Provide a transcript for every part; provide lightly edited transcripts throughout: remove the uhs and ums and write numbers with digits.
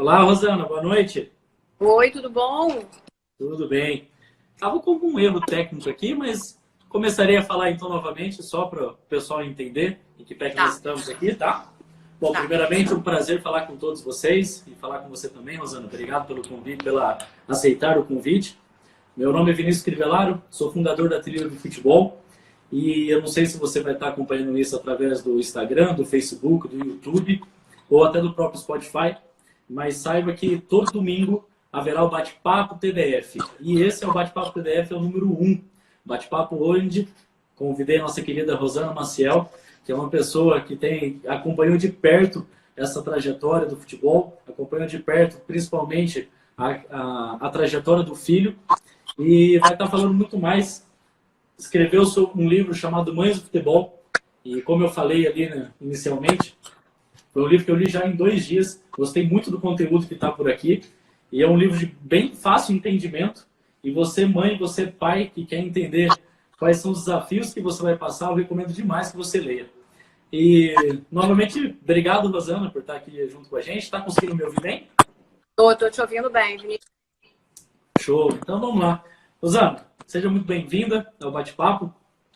Olá, Rosana, boa noite. Oi, tudo bom? Tudo bem? Estava com um erro técnico aqui, mas começarei a falar então novamente, só para o pessoal entender em que pé que nós Tá, estamos aqui, tá? Bom, tá. primeiramente, um prazer falar com todos vocês e falar com você também, Rosana. Obrigado pelo convite, pela aceitar o convite. Meu nome é Vinícius Crivellaro, sou fundador da Trilha do Futebol e eu não sei se você vai estar acompanhando isso através do Instagram, do Facebook, do YouTube ou até do próprio Spotify, mas saiba que todo domingo haverá o Bate-Papo TDF. E esse é o Bate-Papo TDF, é o número 1. Bate-Papo onde convidei a nossa querida Rosana Maciel, que é uma pessoa que acompanhou de perto essa trajetória do futebol, acompanhou de perto principalmente a trajetória do filho, e vai estar falando muito mais. Escreveu um livro chamado Mães do Futebol, e como eu falei ali, né, inicialmente, foi um livro que eu li já em 2 dias. Gostei muito do conteúdo que está por aqui. E é um livro de bem fácil entendimento. E você, mãe, você, pai, que quer entender quais são os desafios que você vai passar, eu recomendo demais que você leia. E, novamente, obrigado, Rosana, por estar aqui junto com a gente. Está conseguindo me ouvir bem? Tô te ouvindo bem, Vinícius. Show. Então, vamos lá. Rosana, seja muito bem-vinda ao bate-papo.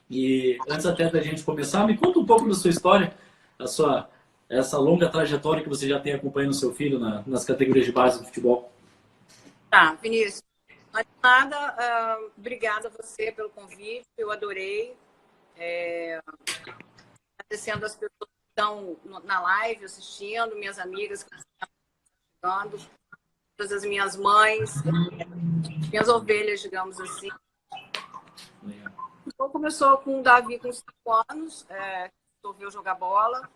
E antes até da gente começar, me conta um pouco da sua história, a sua, essa longa trajetória que você já tem acompanhando o seu filho nas categorias de base do futebol. Tá, Vinícius. Antes de nada, obrigada a você pelo convite, eu adorei. Agradecendo as pessoas que estão na live assistindo, minhas amigas que estão chegando, todas as minhas mães, minhas ovelhas, digamos assim. Então, começou com o Davi com 5 anos, resolveu jogar bola.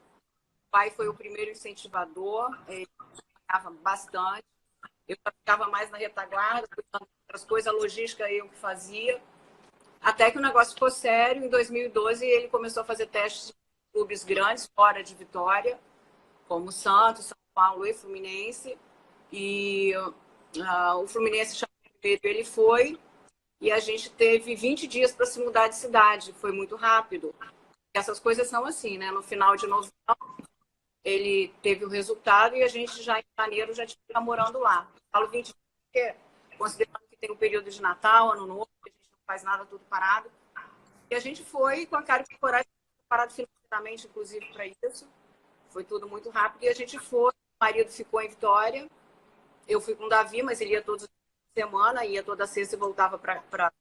O pai foi o primeiro incentivador, ele jogava bastante. Eu ficava mais na retaguarda, cuidando de outras coisas, a logística eu que fazia. Até que o negócio ficou sério. Em 2012, ele começou a fazer testes em clubes grandes, fora de Vitória, como Santos, São Paulo e Fluminense. E o Fluminense chamou primeiro, ele foi. E a gente teve 20 dias para se mudar de cidade. Foi muito rápido. Essas coisas são assim, né? No final de novembro, ele teve o resultado e a gente já em janeiro já tinha morando lá. Eu falo 20 dias porque, considerando que tem o período de Natal, Ano Novo, a gente não faz nada, tudo parado. E a gente foi com a cara e coragem, preparado financeiramente, inclusive, para isso. Foi tudo muito rápido e a gente foi. O marido ficou em Vitória. Eu fui com o Davi, mas ele ia toda semana, ia toda sexta e voltava para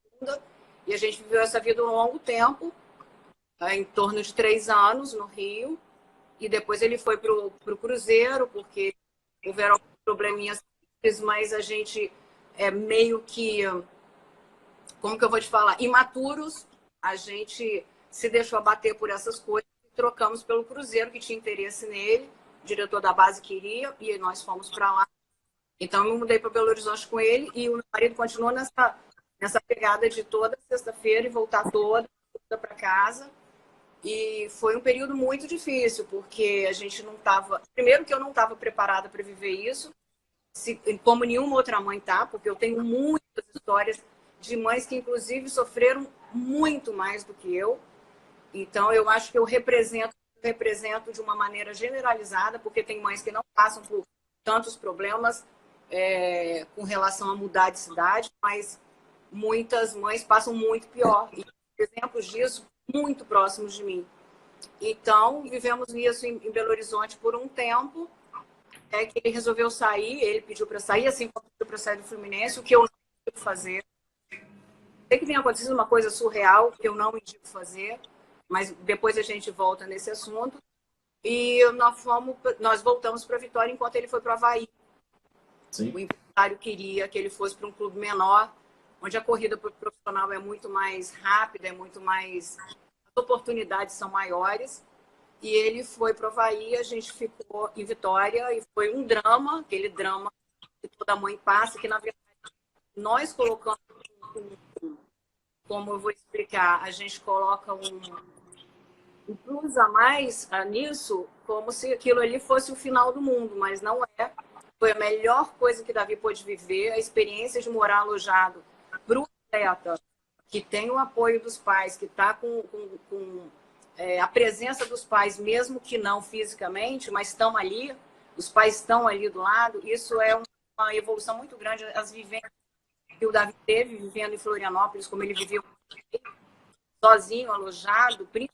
segunda. E a gente viveu essa vida um longo tempo, em torno de 3 anos no Rio. E depois ele foi para o Cruzeiro, porque houveram probleminhas, mas a gente é meio que, como que eu vou te falar, imaturos, a gente se deixou abater por essas coisas e trocamos pelo Cruzeiro, que tinha interesse nele, o diretor da base queria, e nós fomos para lá. Então eu mudei para Belo Horizonte com ele e o meu marido continuou nessa pegada de toda sexta-feira e voltar toda para casa. E foi um período muito difícil, porque a gente não estava... Primeiro que eu não estava preparada para viver isso, como nenhuma outra mãe tá, porque eu tenho muitas histórias de mães que, inclusive, sofreram muito mais do que eu. Então, eu acho que eu represento de uma maneira generalizada, porque tem mães que não passam por tantos problemas com relação a mudar de cidade, mas muitas mães passam muito pior. E exemplos disso muito próximos de mim. Então, vivemos isso em Belo Horizonte por um tempo, que ele resolveu sair, ele pediu para sair, assim como pediu para sair do Fluminense, o que eu não indico fazer. Sei que tem acontecido uma coisa surreal, que eu não indico fazer, mas depois a gente volta nesse assunto. E nós voltamos para Vitória enquanto ele foi para o Avaí. Sim. O empresário queria que ele fosse para um clube menor, onde a corrida profissional é muito mais rápida, é muito mais... as oportunidades são maiores. E ele foi para o Avaí, a gente ficou em Vitória e foi um drama, aquele drama que toda mãe passa, que na verdade nós colocamos, como eu vou explicar, a gente coloca um plus a mais nisso, como se aquilo ali fosse o final do mundo, mas não é. Foi a melhor coisa que Davi pôde viver, a experiência de morar alojado para o atleta, que tem o apoio dos pais, que está com a presença dos pais, mesmo que não fisicamente, mas estão ali, os pais estão ali do lado. Isso é uma evolução muito grande. As vivências que o Davi teve, vivendo em Florianópolis, como ele viveu sozinho, alojado, principalmente,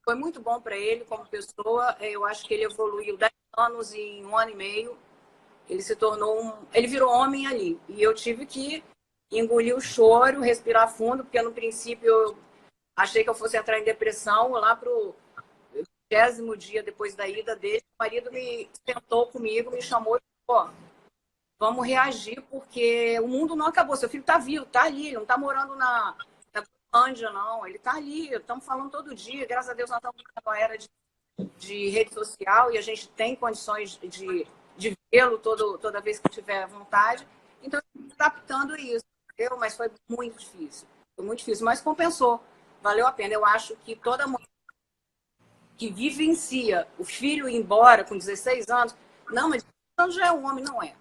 foi muito bom para ele como pessoa. Eu acho que ele evoluiu 10 anos em 1 ano e meio. Ele se tornou ele virou homem ali. E eu tive que engolir o choro, respirar fundo, porque no princípio eu achei que eu fosse entrar em depressão. Lá pro 20º dia depois da ida dele, o marido me sentou comigo, me chamou e falou: vamos reagir, porque o mundo não acabou. Seu filho está vivo, está ali, ele não está morando na Ândia, não. Ele está ali, estamos falando todo dia. Graças a Deus, nós estamos na era de rede social e a gente tem condições de vê-lo toda vez que tiver vontade. Então, adaptando isso. Mas foi muito difícil. Foi muito difícil, mas compensou. Valeu a pena. Eu acho que toda mulher que vivencia o filho ir embora com 16 anos, não, mas 16 anos já é um homem, não é.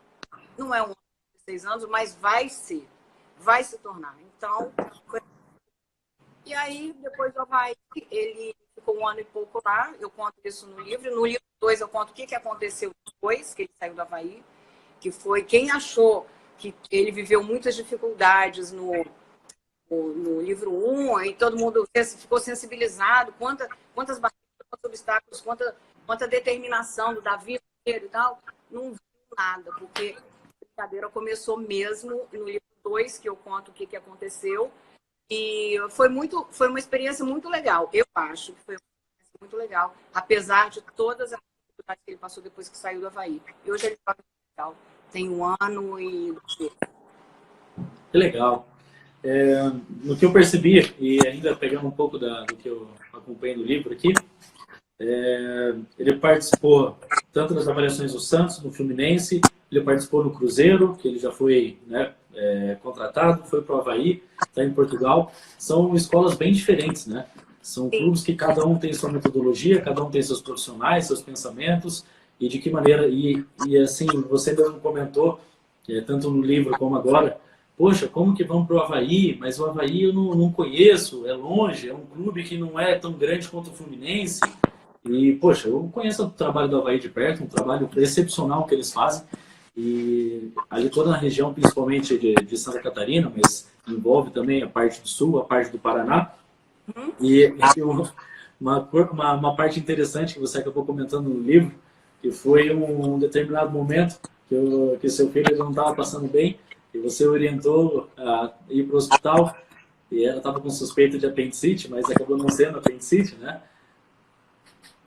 Não é um homem de 16 anos, mas vai se tornar. Então, foi... E aí, depois do Avaí, ele ficou 1 ano e pouco lá, eu conto isso no livro. No livro 2 eu conto o que aconteceu depois que ele saiu do Avaí, que foi quem achou que ele viveu muitas dificuldades no livro 1, e todo mundo ficou sensibilizado, quantas barreiras, quantos obstáculos, quanta determinação do Davi e tal, não viu nada, porque a brincadeira começou mesmo no livro 2, que eu conto o que aconteceu, e foi uma experiência muito legal. Eu acho que foi uma experiência muito legal, apesar de todas as dificuldades que ele passou depois que saiu do Avaí. E hoje ele está legal. Tem 1 ano e... Que legal. No que eu percebi, e ainda pegando um pouco do que eu acompanhei no livro aqui, ele participou tanto das avaliações do Santos, no Fluminense, ele participou no Cruzeiro, que ele já foi, né, contratado, foi para o Avaí, está em Portugal. São escolas bem diferentes, né? São clubes que cada um tem sua metodologia, cada um tem seus profissionais, seus pensamentos, e de que maneira... E assim, você mesmo comentou, tanto no livro como agora, poxa, como que vamos para o Avaí? Mas o Avaí eu não conheço, é longe, é um clube que não é tão grande quanto o Fluminense. E, poxa, eu conheço o trabalho do Avaí de perto, um trabalho excepcional que eles fazem. E ali toda na região, principalmente de Santa Catarina, mas envolve também a parte do Sul, a parte do Paraná. E uma parte interessante que você acabou comentando no livro, que foi um determinado momento que seu filho não estava passando bem, e você orientou a ir para o hospital, e ela estava com suspeita de apendicite, mas acabou não sendo apendicite, né?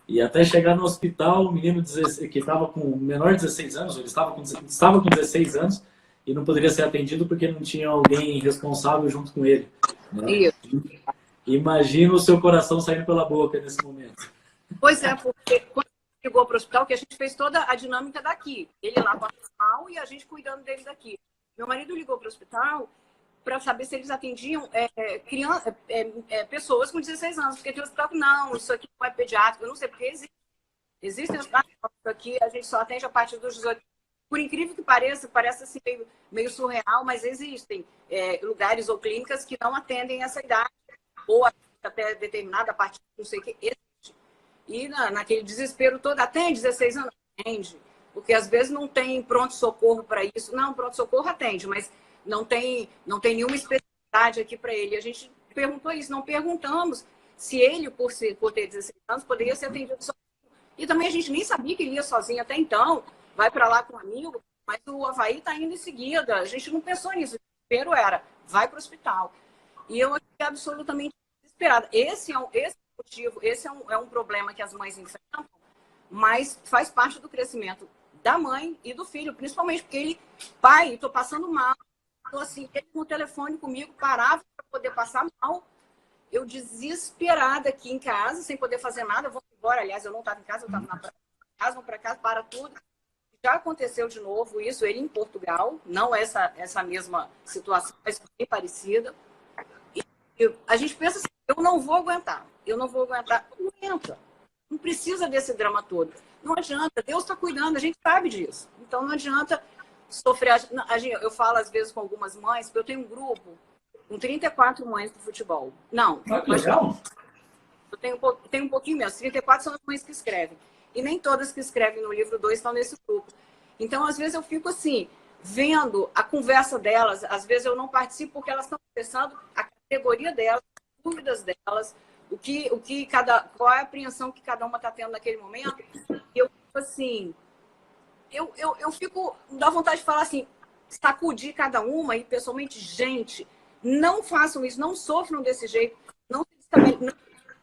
E até chegar no hospital, o menino que estava com menor de 16 anos, ele estava com 16 anos, e não poderia ser atendido porque não tinha alguém responsável junto com ele, né? Imagina o seu coração saindo pela boca nesse momento. Pois é, porque quando ele ligou para o hospital, que a gente fez toda a dinâmica daqui. Ele lá para o hospital e a gente cuidando dele daqui. Meu marido ligou para o hospital para saber se eles atendiam pessoas com 16 anos. Porque tem hospital que não, isso aqui não é pediátrico. Eu não sei, porque existem hospitais aqui, a gente só atende a partir dos 18. Por incrível que pareça, parece assim meio surreal, mas existem lugares ou clínicas que não atendem essa idade, ou até determinada, a partir de não sei o que, existe. E naquele desespero todo, atende 16 anos? Atende. Porque às vezes não tem pronto-socorro para isso. Não, pronto-socorro atende, mas não tem nenhuma especialidade aqui para ele. A gente perguntou isso, não perguntamos se ele, por ter 16 anos, poderia ser atendido sozinho. E também a gente nem sabia que ele ia sozinho até então, vai para lá com um amigo, mas o Avaí está indo em seguida. A gente não pensou nisso. O desespero era, vai para o hospital. E eu fiquei absolutamente desesperada. Esse é motivo, esse é um problema que as mães enfrentam, mas faz parte do crescimento da mãe e do filho, principalmente porque ele, pai, estou passando mal, estou assim, ele no telefone comigo, parava para poder passar mal, eu desesperada aqui em casa, sem poder fazer nada, vou embora, aliás, eu não estava em casa, eu estava na casa, vou para casa, para tudo. Já aconteceu de novo isso, ele em Portugal, não essa mesma situação, mas bem parecida. E a gente pensa assim, eu não vou aguentar, não aguenta. Não precisa desse drama todo. Não adianta, Deus está cuidando, a gente sabe disso. Então não adianta sofrer. Eu falo às vezes com algumas mães, porque eu tenho um grupo com 34 mães do futebol. Não, legal. Eu tenho um pouquinho menos, 34 são as mães que escrevem. e nem todas que escrevem no livro 2 estão nesse grupo. Então, às vezes, eu fico assim, vendo a conversa delas, às vezes eu não participo porque elas estão conversando a categoria delas, as dúvidas delas, qual é a apreensão que cada uma está tendo naquele momento. E eu fico assim, eu fico, dá vontade de falar assim, sacudir cada uma e pessoalmente, gente, não façam isso, não sofram desse jeito, não,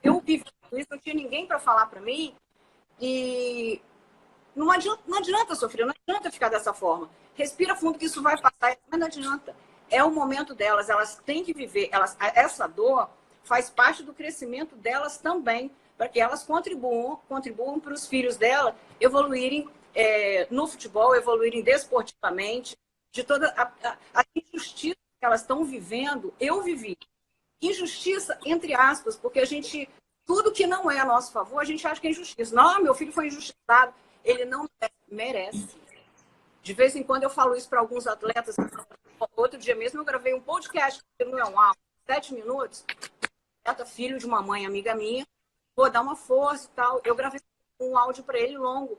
eu vivi isso, não tinha ninguém para falar para mim e não adianta sofrer, não adianta ficar dessa forma. Respira fundo que isso vai passar, mas não adianta. É o momento delas, elas têm que viver, essa dor faz parte do crescimento delas também, para que elas contribuam para os filhos dela evoluírem no futebol, evoluírem desportivamente, de toda a injustiça que elas estão vivendo, eu vivi. Injustiça, entre aspas, porque tudo que não é a nosso favor, a gente acha que é injustiça. Não, meu filho foi injustiçado, ele não merece. De vez em quando eu falo isso para alguns atletas. Outro dia mesmo eu gravei um podcast, não é um áudio, 7 minutos, filho de uma mãe amiga minha, vou dar uma força e tal. Eu gravei um áudio para ele longo.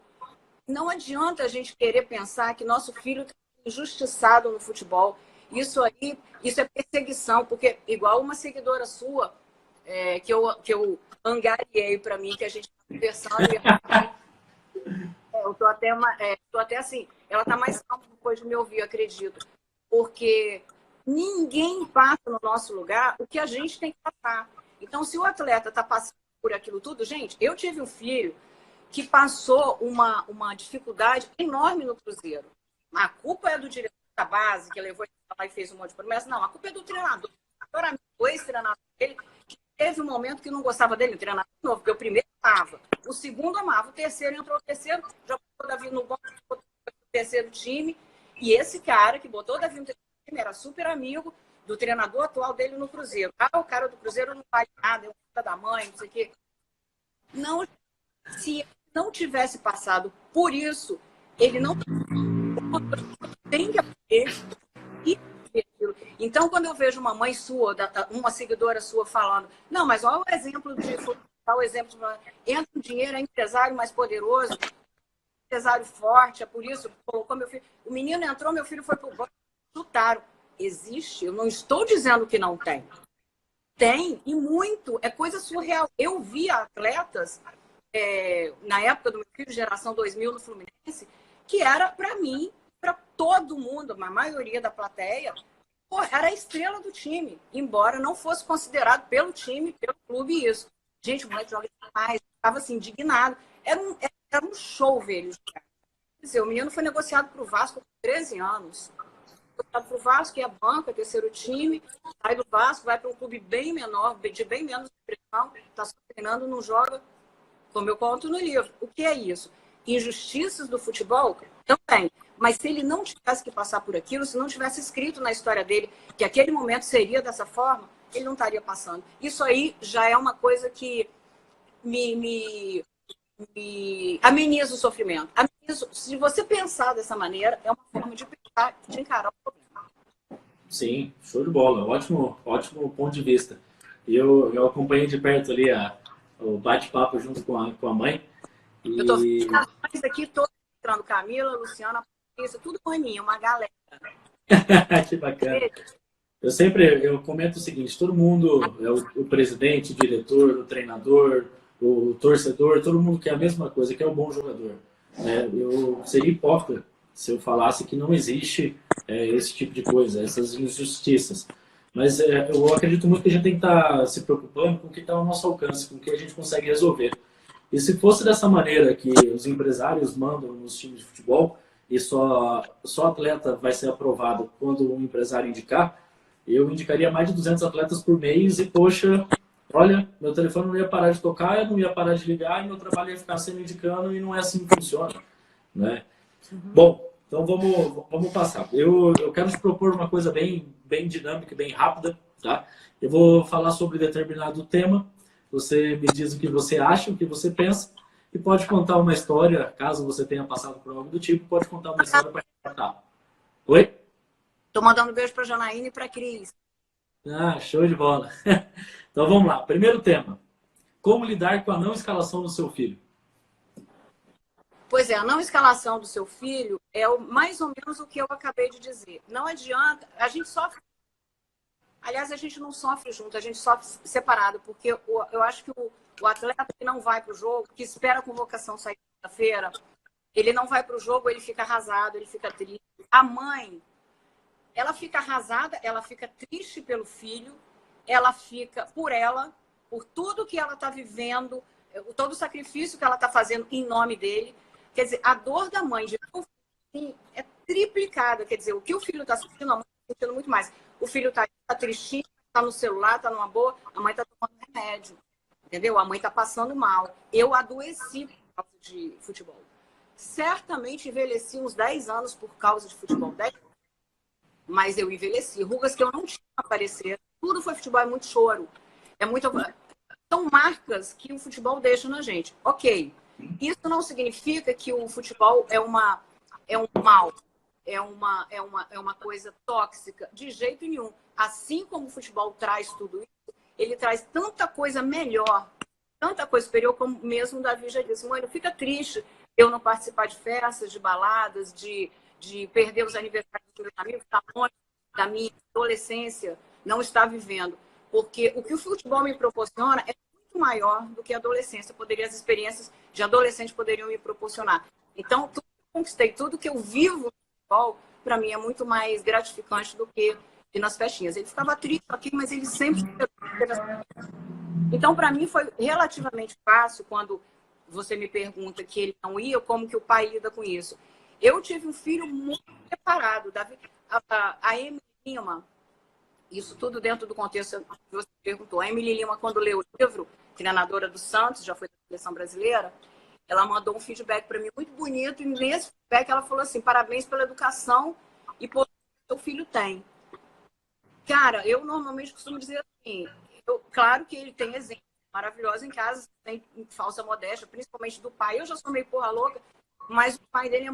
Não adianta a gente querer pensar que nosso filho está injustiçado no futebol. Isso é perseguição, porque igual uma seguidora sua, que eu angariei para mim, que a gente está conversando. Eu tô até assim, ela está mais calma depois de me ouvir, acredito. Porque ninguém passa no nosso lugar o que a gente tem que passar. Então, se o atleta está passando por aquilo tudo, gente, eu tive um filho que passou uma dificuldade enorme no Cruzeiro. A culpa é do diretor da base, que levou ele lá e fez um monte de promessa. Não, a culpa é do treinador. O ex-treinador dele, que teve um momento que não gostava dele, o treinador novo, porque o primeiro amava, o segundo amava, o terceiro entrou o terceiro, já botou o Davi no banco, botou o terceiro time, e esse cara que botou o Davi no terceiro time era super amigo do treinador atual dele no Cruzeiro. O cara do Cruzeiro não vale nada, é um filho da mãe, não sei o quê. Não, se não tivesse passado por isso, ele não tem que aprender e aquilo. Então, quando eu vejo uma mãe sua, uma seguidora sua falando, não, mas olha o exemplo o exemplo de entra um dinheiro, é empresário mais poderoso, empresário forte, é por isso que colocou meu filho. O menino entrou, meu filho foi pro banco, chutaram. Existe, eu não estou dizendo que não tem. Tem, e muito, é coisa surreal. Eu vi atletas, na época do meu filho, geração 2000 no Fluminense, que era, para mim, para todo mundo, a maioria da plateia, era a estrela do time, embora não fosse considerado pelo time, pelo clube isso. Gente, o moleque joga demais, estava assim, indignado. Era um show ver ele jogar. Quer dizer, o menino foi negociado para o Vasco com 13 anos. Para o Vasco, que é banca, terceiro time, sai do Vasco, vai para um clube bem menor, de bem menos pressão, está só treinando, não joga, como eu conto no livro. O que é isso? Injustiças do futebol? Também. Mas se ele não tivesse que passar por aquilo, se não tivesse escrito na história dele que aquele momento seria dessa forma, ele não estaria passando. Isso aí já é uma coisa que me ameniza o sofrimento. Se você pensar dessa maneira, é uma forma de pensar, de encarar o problema. Sim, show de bola. Ótimo ponto de vista. Eu acompanhei de perto ali o bate-papo junto com a mãe. Eu estou vendo as mães aqui, todas entrando, Camila, Luciana, Patrícia, tudo com mim, uma galera. Que bacana. Eu comento o seguinte, todo mundo, o presidente, o diretor, o treinador, o torcedor, todo mundo quer a mesma coisa, que é o bom jogador. Eu seria hipócrita se eu falasse que não existe esse tipo de coisa, essas injustiças. Mas eu acredito muito que a gente tem que estar se preocupando com o que está ao nosso alcance, com o que a gente consegue resolver. E se fosse dessa maneira que os empresários mandam nos times de futebol e só atleta vai ser aprovado quando um empresário indicar, eu indicaria mais de 200 atletas por mês e, poxa, olha, meu telefone não ia parar de tocar, eu não ia parar de ligar e meu trabalho ia ficar sendo indicando e não é assim que funciona, né? Uhum. Bom, então vamos passar. Eu quero te propor uma coisa bem dinâmica, bem rápida, tá? Eu vou falar sobre determinado tema, você me diz o que você acha, o que você pensa e pode contar uma história, caso você tenha passado por algo do tipo, pode contar uma história para contar. Oi? Estou mandando um beijo para a Janaína e para a Cris. Show de bola. Então vamos lá. Primeiro tema. Como lidar com a não escalação do seu filho? Pois é, a não escalação do seu filho é mais ou menos o que eu acabei de dizer. Não adianta, a gente sofre. Aliás, a gente não sofre junto, a gente sofre separado, porque eu acho que o atleta que não vai para o jogo, que espera a convocação sair quinta-feira, ele não vai para o jogo, ele fica arrasado, ele fica triste. A mãe, ela fica arrasada, ela fica triste pelo filho, ela fica por tudo que ela está vivendo, todo o sacrifício que ela está fazendo em nome dele. Quer dizer, a dor da mãe de um filho é triplicada. Quer dizer, o que o filho está sentindo, a mãe está sentindo muito mais. O filho está tristinho, está no celular, está numa boa, a mãe está tomando remédio. Entendeu? A mãe está passando mal. Eu adoeci por causa de futebol. Certamente envelheci uns 10 anos por causa de futebol. 10 anos. Mas eu envelheci. Rugas que eu não tinha aparecer. Tudo foi futebol, é muito choro. É muito... São marcas que o futebol deixa na gente. Ok. Isso não significa que o futebol é um mal, é uma coisa tóxica, de jeito nenhum. Assim como o futebol traz tudo isso, ele traz tanta coisa melhor, tanta coisa superior, como mesmo o Davi já disse. Mãe, não fica triste eu não participar de festas, de baladas, de perder os aniversários dos meus amigos, estar longe da minha adolescência, não estar vivendo. Porque o que o futebol me proporciona é muito maior do que a adolescência. As experiências de adolescente poderiam me proporcionar. Então, tudo que eu conquistei, tudo que eu vivo no futebol, para mim é muito mais gratificante do que ir nas festinhas. Ele ficava triste aqui, mas ele sempre... Então, para mim, foi relativamente fácil quando você me pergunta que ele não ia, como que o pai lida com isso. Eu tive um filho muito preparado. A Emily Lima, isso tudo dentro do contexto que você perguntou. A Emily Lima, quando leu o livro, treinadora do Santos, já foi da seleção brasileira, ela mandou um feedback para mim muito bonito, e nesse feedback ela falou assim: parabéns pela educação e por que seu filho tem. Cara, eu normalmente costumo dizer assim, claro que ele tem exemplos maravilhosos em casa, tem falsa modéstia, principalmente do pai. Eu já sou meio porra louca, mas o pai dele é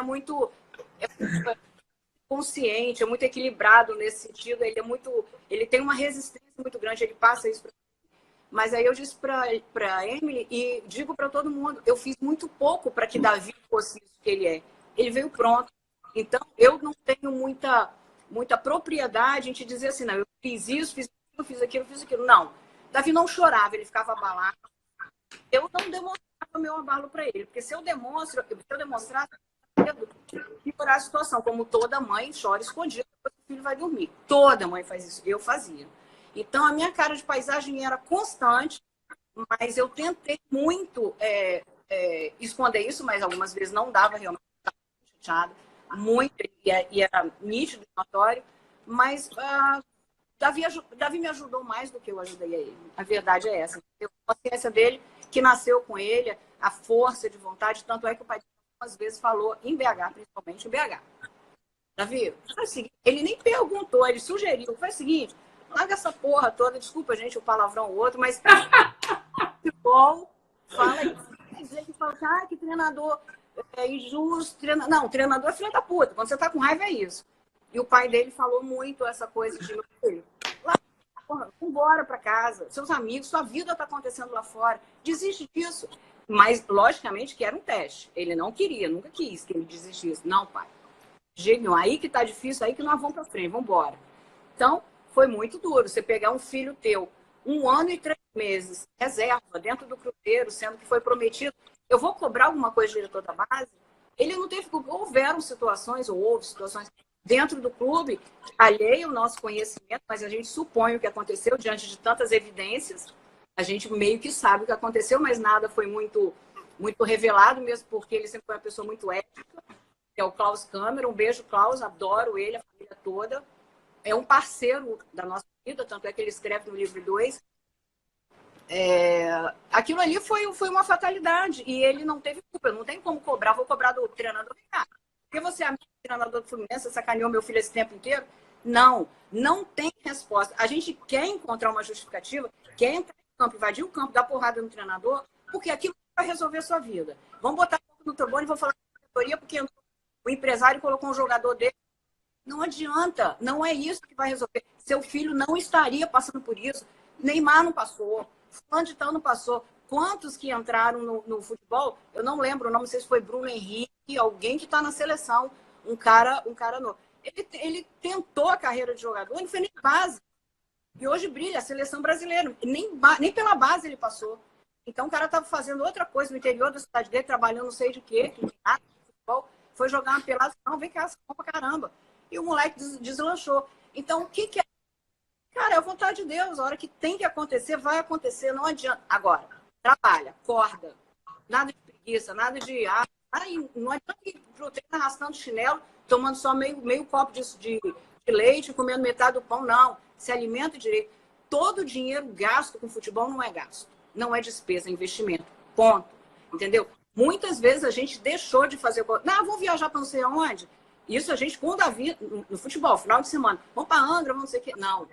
muito consciente, é muito equilibrado nesse sentido, ele tem uma resistência muito grande, ele passa isso pra... Mas aí eu disse para Emily, e digo para todo mundo, eu fiz muito pouco para que Davi fosse isso que ele é. Ele veio pronto. Então, eu não tenho muita propriedade em te dizer assim, não, eu fiz isso, fiz aquilo. Não. Davi não chorava, ele ficava abalado. Eu não demonstrava meu abalo para ele, porque se eu demonstrasse, piorar a situação, como toda mãe chora escondida, depois o filho vai dormir. Toda mãe faz isso, eu fazia. Então, a minha cara de paisagem era constante, mas eu tentei muito esconder isso, mas algumas vezes não dava, realmente, estava muito chateada, muito, e era nítido, notório, mas Davi me ajudou mais do que eu ajudei a ele. A verdade é essa. A consciência dele, que nasceu com ele, a força de vontade, tanto é que o pai algumas vezes falou em BH, principalmente em BH. Davi, faz o seguinte, ele nem perguntou, ele sugeriu, faz o seguinte, larga essa porra toda, desculpa, gente, o palavrão ou outro, mas futebol, fala isso. Quer dizer que fala assim, que treinador é injusto, não, treinador é filho da puta, quando você tá com raiva é isso. E o pai dele falou muito essa coisa de, meu filho, vambora pra casa, seus amigos, sua vida tá acontecendo lá fora, desiste disso. Mas, logicamente, que era um teste. Ele não queria, nunca quis que ele desistisse. Não, pai. Gênio, aí que tá difícil, aí que nós vamos pra frente, vamos embora. Então, foi muito duro. Você pegar um filho teu, 1 ano e 3 meses, reserva, dentro do Cruzeiro, sendo que foi prometido, eu vou cobrar alguma coisa do diretor da base? Ele não teve... Houve situações dentro do clube, alheio ao nosso conhecimento, mas a gente supõe o que aconteceu diante de tantas evidências. A gente meio que sabe o que aconteceu, mas nada foi muito revelado, mesmo porque ele sempre foi uma pessoa muito ética, que é o Klaus Câmara. Um beijo, Klaus, adoro ele, a família toda. É um parceiro da nossa vida, tanto é que ele escreve no livro 2. Aquilo ali foi uma fatalidade, e ele não teve culpa, eu não tenho como cobrar, vou cobrar do treinador. Porque você é amigo do treinador do Fluminense, sacaneou meu filho esse tempo inteiro? Não tem resposta. A gente quer encontrar uma justificativa, quer entrar campo, invadir o campo, dar porrada no treinador, porque aquilo vai resolver a sua vida. Vamos botar no trombone e vou falar com a diretoria porque o empresário colocou um jogador dele. Não adianta, não é isso que vai resolver. Seu filho não estaria passando por isso. Neymar não passou, fulano de tal não passou. Quantos que entraram no futebol? Eu não lembro o nome, não sei se foi Bruno Henrique, alguém que está na seleção, um cara novo. Ele tentou a carreira de jogador, ele não fez nem base. E hoje brilha a seleção brasileira. Nem pela base ele passou. Então o cara estava fazendo outra coisa no interior da cidade dele, trabalhando não sei de quê, que nada de futebol, foi jogar uma pelada, não, vem cá, bom pra caramba. E o moleque deslanchou. Então, o que é? Cara, é a vontade de Deus. A hora que tem que acontecer, vai acontecer. Não adianta. Agora, trabalha, acorda. Nada de preguiça, nada de... não adianta ir pro treino arrastando chinelo, tomando só meio copo de leite, comendo metade do pão. Não. Se alimenta direito. Todo o dinheiro gasto com futebol não é gasto. Não é despesa, é investimento. Ponto. Entendeu? Muitas vezes a gente deixou de fazer... Não, vou viajar para não sei aonde. Isso a gente, com o Davi, no futebol, final de semana. Vamos para Angra, vamos não sei o quê. Não.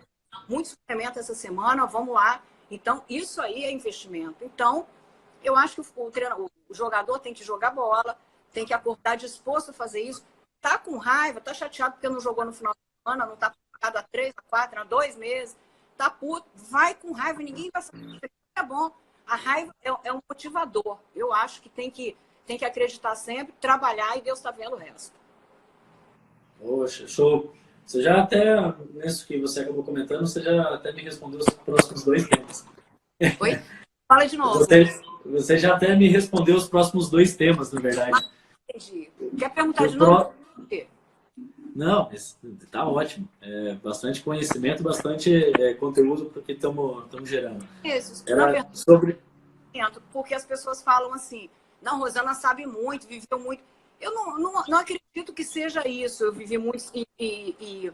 Muito suplemento essa semana, vamos lá. Então, isso aí é investimento. Então, eu acho que o jogador tem que jogar bola, tem que acordar disposto a fazer isso. Tá com raiva, tá chateado porque não jogou no final de semana, não tá há 3, há 4, há 2 meses. Tá puto, vai com raiva, ninguém vai saber. É bom. A raiva é um motivador. Eu acho que tem que acreditar sempre, trabalhar e Deus está vendo o resto. Poxa, show. Você já até, nisso que você acabou comentando, você já até me respondeu os próximos 2 temas. Oi? Fala de novo. Você já até me respondeu os próximos 2 temas, na verdade. Entendi. Quer perguntar de novo? Não, tá ótimo. Bastante conhecimento, bastante conteúdo que estamos gerando. Isso. Era sobre... Porque as pessoas falam assim, não, Rosana sabe muito, viveu muito. Eu não acredito que seja isso. Eu vivi muito e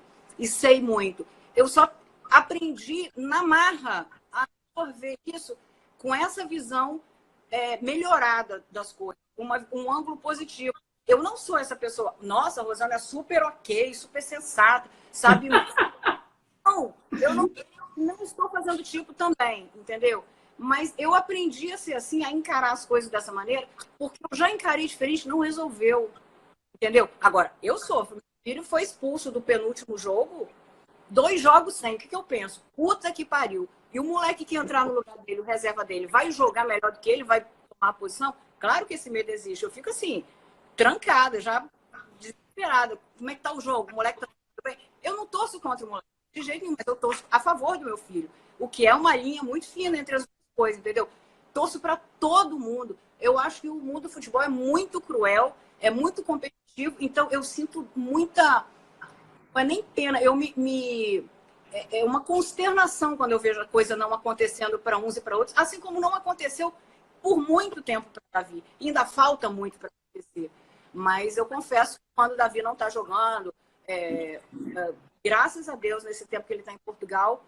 sei muito. Eu só aprendi na marra a absorver isso com essa visão melhorada das coisas, um ângulo positivo. Eu não sou essa pessoa. Nossa, a Rosana é super ok, super sensata, sabe? Não, eu não estou fazendo tipo também, entendeu? Mas eu aprendi a ser assim, a encarar as coisas dessa maneira, porque eu já encarei diferente, não resolveu. Entendeu? Agora, eu sofro. Meu filho foi expulso do penúltimo jogo, 2 jogos sem. O que eu penso? Puta que pariu. E o moleque que entrar no lugar dele, o reserva dele, vai jogar melhor do que ele, vai tomar a posição? Claro que esse medo existe. Eu fico assim, trancada, já desesperada. Como é que tá o jogo? O moleque tá bem? Eu não torço contra o moleque, de jeito nenhum, mas eu torço a favor do meu filho. O que é uma linha muito fina entre as coisas, entendeu? Torço para todo mundo. Eu acho que o mundo do futebol é muito cruel, é muito competitivo, então eu sinto muita... Não é nem pena, é uma consternação quando eu vejo a coisa não acontecendo para uns e para outros, assim como não aconteceu por muito tempo para o Davi. E ainda falta muito para acontecer. Mas eu confesso que quando o Davi não está jogando, graças a Deus, nesse tempo que ele está em Portugal,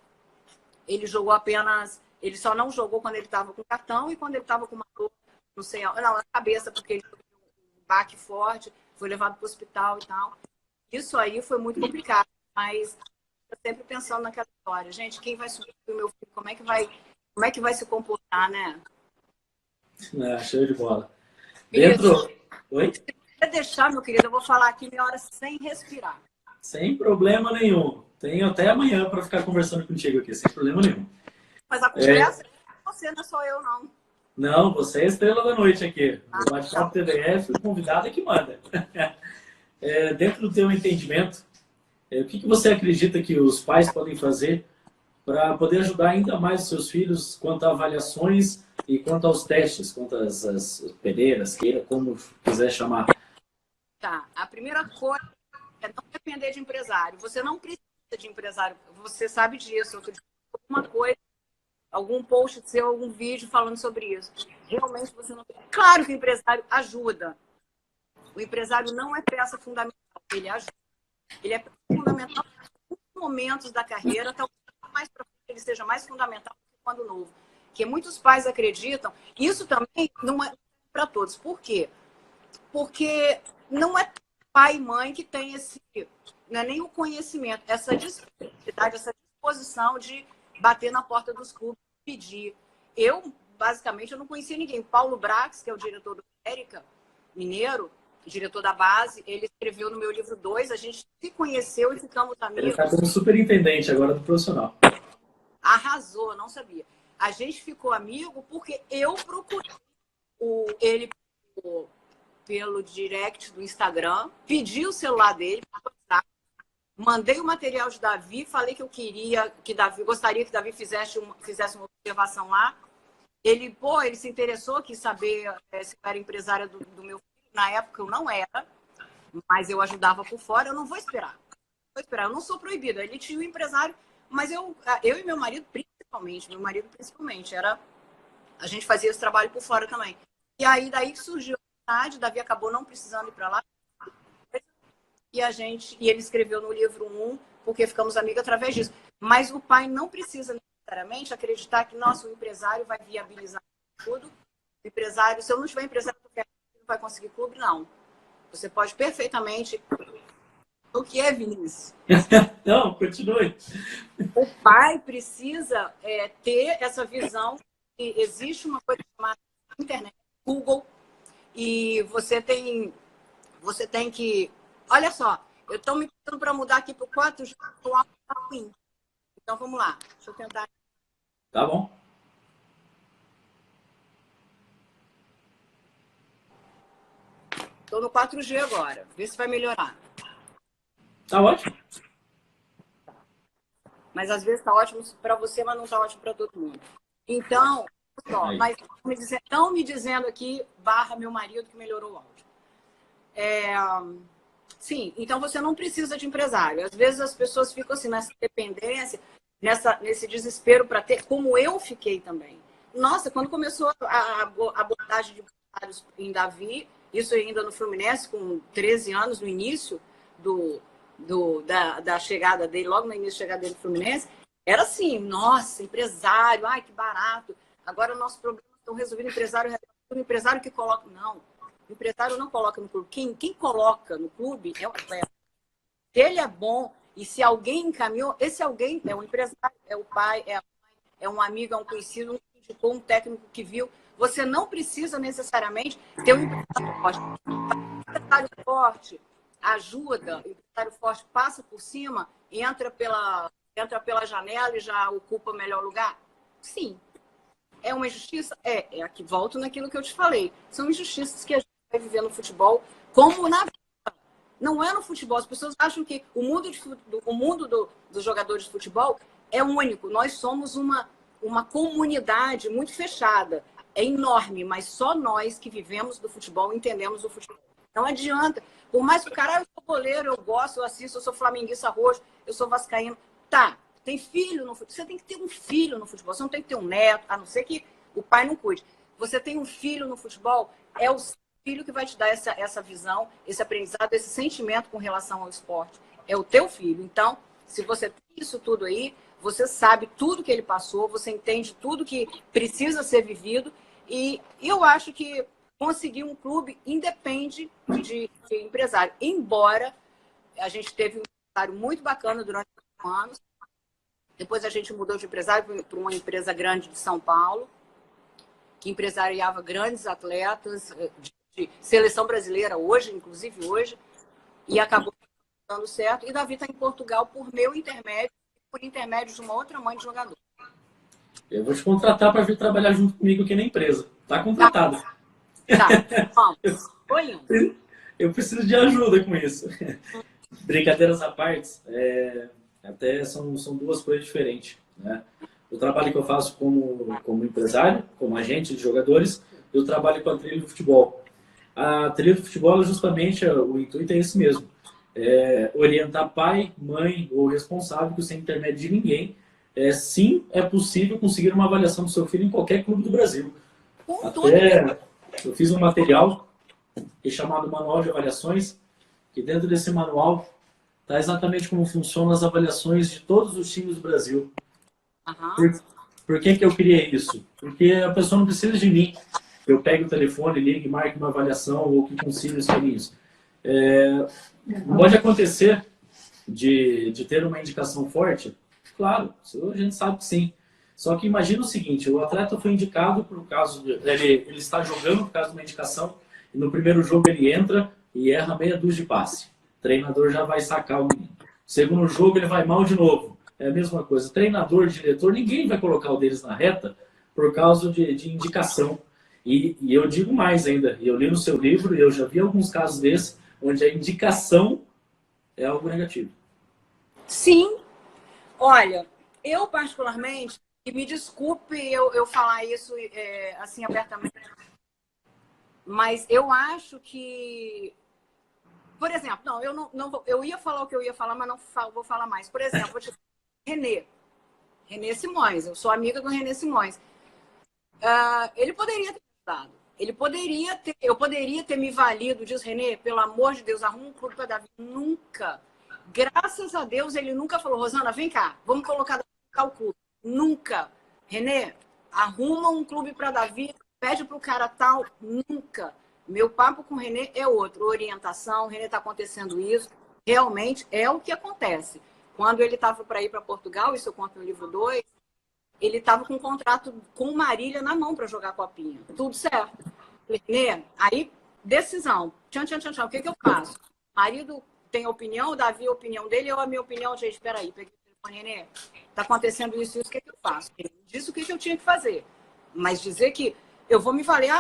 ele jogou apenas... Ele só não jogou quando ele estava com cartão e quando ele estava com uma dor, não sei, não, na cabeça, porque ele teve um baque forte, foi levado para o hospital e tal. Isso aí foi muito complicado, mas eu sempre pensando naquela história. Gente, quem vai subir o meu filho? Como é que vai se comportar, né? Show de bola. Dentro... Oi? Se você deixar, meu querido, eu vou falar aqui meia hora sem respirar. Sem problema nenhum. Tenho até amanhã para ficar conversando contigo aqui, sem problema nenhum. Mas a conversa é você, não sou eu, não. Não, você é a estrela da noite aqui. O Bate-Papo TDF, o convidado é que manda. Dentro do teu entendimento, o que você acredita que os pais podem fazer para poder ajudar ainda mais os seus filhos quanto a avaliações e quanto aos testes, quanto às peneiras, queira, como quiser chamar? Tá, a primeira coisa é não depender de empresário. Você não precisa de empresário, você sabe disso. Alguma coisa, algum post seu, algum vídeo falando sobre isso. Realmente você não... Claro que o empresário ajuda. O empresário não é peça fundamental, ele ajuda. Ele é fundamental em alguns momentos da carreira, talvez mais para frente ele seja mais fundamental do que quando novo. Porque muitos pais acreditam, isso também não é para todos. Por quê? Porque não é pai e mãe que tem esse, não é nem o conhecimento, essa disponibilidade, essa disposição de bater na porta dos clubes e pedir. Basicamente, eu não conhecia ninguém. Paulo Brax, que é o diretor do América Mineiro, diretor da base, ele escreveu no meu livro 2, a gente se conheceu e ficamos amigos. Ele está como superintendente agora do profissional. Arrasou, não sabia. A gente ficou amigo porque eu procurei ele pelo direct do Instagram, pedi o celular dele, mandei o material de Davi, falei que eu queria que gostaria que Davi fizesse uma observação lá. Ele se interessou, quis saber se eu era empresária do meu filho. Na época eu não era, mas eu ajudava por fora. Eu não vou esperar. Eu não sou proibida. Ele tinha um empresário, mas eu e meu marido principalmente, a gente fazia esse trabalho por fora também. E aí daí que surgiu a vontade, Davi acabou não precisando ir para lá. E ele escreveu no livro 1, porque ficamos amigos através disso. Mas o pai não precisa necessariamente acreditar que, nossa, o empresário vai viabilizar tudo. O empresário, se eu não tiver empresário, não vai conseguir clube, não. Você pode perfeitamente... O que é, Vinícius? Não, continue. O pai precisa ter essa visão que existe uma coisa chamada internet, Google, e você tem que... Olha só, eu estou me pedindo para mudar aqui para o 4G, então vamos lá, deixa eu tentar. Tá bom. Estou no 4G agora, vê se vai melhorar. Tá ótimo. Mas às vezes está ótimo para você, mas não está ótimo para todo mundo. Então, mas estão me dizendo aqui, meu marido, que melhorou o áudio. Sim, então você não precisa de empresário. Às vezes as pessoas ficam assim, nessa dependência, nesse desespero para ter, como eu fiquei também. Nossa, quando começou a abordagem de empresários em Davi, isso ainda no Fluminense, com 13 anos, no início da chegada dele, logo no início da chegada dele no Fluminense, era assim, nossa, empresário, ai, que barato. Agora o nosso problema estão resolvidos, o empresário que coloca... Não. O empresário não coloca no clube. Quem coloca no clube é o atleta. Se ele é bom e se alguém encaminhou, esse alguém é o empresário, é o pai, é a mãe, é um amigo, é um conhecido, um técnico que viu. Você não precisa necessariamente ter um empresário forte. O empresário forte ajuda, o empresário forte passa por cima, entra pela janela e já ocupa o melhor lugar? Sim. É uma injustiça? É aqui, volto naquilo que eu te falei. São injustiças que a gente vai viver no futebol, como na vida. Não é no futebol. As pessoas acham que o mundo dos jogadores de futebol é único. Nós somos uma comunidade muito fechada. É enorme, mas só nós que vivemos do futebol entendemos o futebol. Não adianta. Por mais que o cara, eu sou goleiro, eu gosto, eu assisto, eu sou flamenguista roxo, eu sou vascaíno. Tá. Tem filho no futebol. Você tem que ter um filho no futebol. Você não tem que ter um neto, a não ser que o pai não cuide. Você tem um filho no futebol, é o filho que vai te dar essa visão, esse aprendizado, esse sentimento com relação ao esporte. É o teu filho. Então, se você tem isso tudo aí, você sabe tudo que ele passou, você entende tudo que precisa ser vivido. E eu acho que conseguir um clube independe de empresário. Embora a gente teve um empresário muito bacana durante 5 anos, depois a gente mudou de empresário para uma empresa grande de São Paulo, que empresariava grandes atletas de seleção brasileira hoje, inclusive hoje, e acabou dando certo. E Davi está em Portugal por meu intermédio, por intermédio de uma outra mãe de jogador. Eu vou te contratar para vir trabalhar junto comigo aqui na empresa. Tá contratada. Tá. Vamos. Oi. Eu preciso de ajuda com isso. Brincadeiras à parte, até são duas coisas diferentes, né? O trabalho que eu faço como empresário, como agente de jogadores, e o trabalho com a trilha do futebol. A trilha do futebol, justamente, o intuito é esse mesmo. Orientar pai, mãe ou responsável, sem intermédio de ninguém. Sim, é possível conseguir uma avaliação do seu filho em qualquer clube do Brasil. Até eu fiz um material chamado Manual de Avaliações, que dentro desse manual está exatamente como funcionam as avaliações de todos os times do Brasil. Uhum. Por que eu criei isso? Porque a pessoa não precisa de mim. Eu pego o telefone, ligue, marque uma avaliação ou que consiga os caminhos. Pode acontecer de ter uma indicação forte? Claro, a gente sabe que sim. Só que imagina o seguinte, o atleta foi indicado por caso ele está jogando por causa de uma indicação e no primeiro jogo ele entra e erra meia dúzia de passe. O treinador já vai sacar o menino. Segundo jogo ele vai mal de novo. É a mesma coisa. Treinador, diretor, ninguém vai colocar o deles na reta por causa de indicação. E eu digo mais ainda, eu li no seu livro e eu já vi alguns casos desses, onde a indicação é algo negativo. Sim, olha, eu particularmente, e me desculpe eu falar isso assim abertamente, mas eu acho que, por exemplo, não, eu ia falar o que eu ia falar, mas não vou falar mais. Por exemplo, vou te René Simões, eu sou amiga do René Simões. Ele poderia ter ajudado. Eu poderia ter me valido, diz René, pelo amor de Deus, arruma um clube para Davi. Nunca. Graças a Deus, ele nunca falou, Rosana, vem cá, vamos colocar o clube. Nunca. René, arruma um clube para Davi, pede para o cara tal. Nunca. Meu papo com o René é outro. Orientação, René, está acontecendo isso. Realmente é o que acontece. Quando ele estava para ir para Portugal, isso eu conto no livro 2, ele estava com um contrato com o Marília na mão para jogar copinha. Tudo certo. Né? Aí, decisão. Tchan, tchan, tchan, tchan. O que eu faço? O marido tem opinião, o Davi a opinião dele, eu a minha opinião. Gente, espera aí. Peguei o telefone, Renê. Tá acontecendo isso, o que eu faço? Ele disse o que eu tinha que fazer. Mas dizer que eu vou me valer,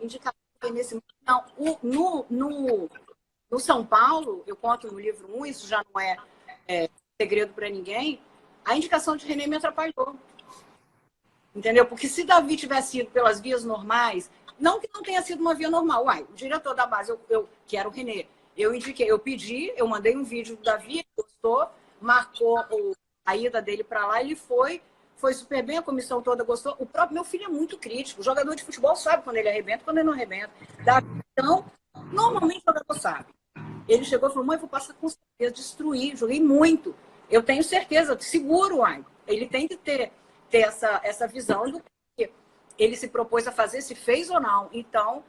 indicação nesse... Não, no São Paulo, eu conto no livro 1, isso já não é segredo para ninguém, a indicação de René me atrapalhou. Entendeu? Porque se Davi tivesse ido pelas vias normais, não que não tenha sido uma via normal, o diretor da base, eu que era o René, eu indiquei, eu pedi, eu mandei um vídeo do Davi, ele gostou, marcou a ida dele para lá, ele foi super bem, a comissão toda gostou. O próprio meu filho é muito crítico, o jogador de futebol sabe quando ele arrebenta, quando ele não arrebenta. Então, normalmente o jogador sabe. Ele chegou e falou, mãe, vou passar com certeza, destruir, joguei muito. Eu tenho certeza, seguro, ele tem que ter essa visão do que ele se propôs a fazer, se fez ou não. Então,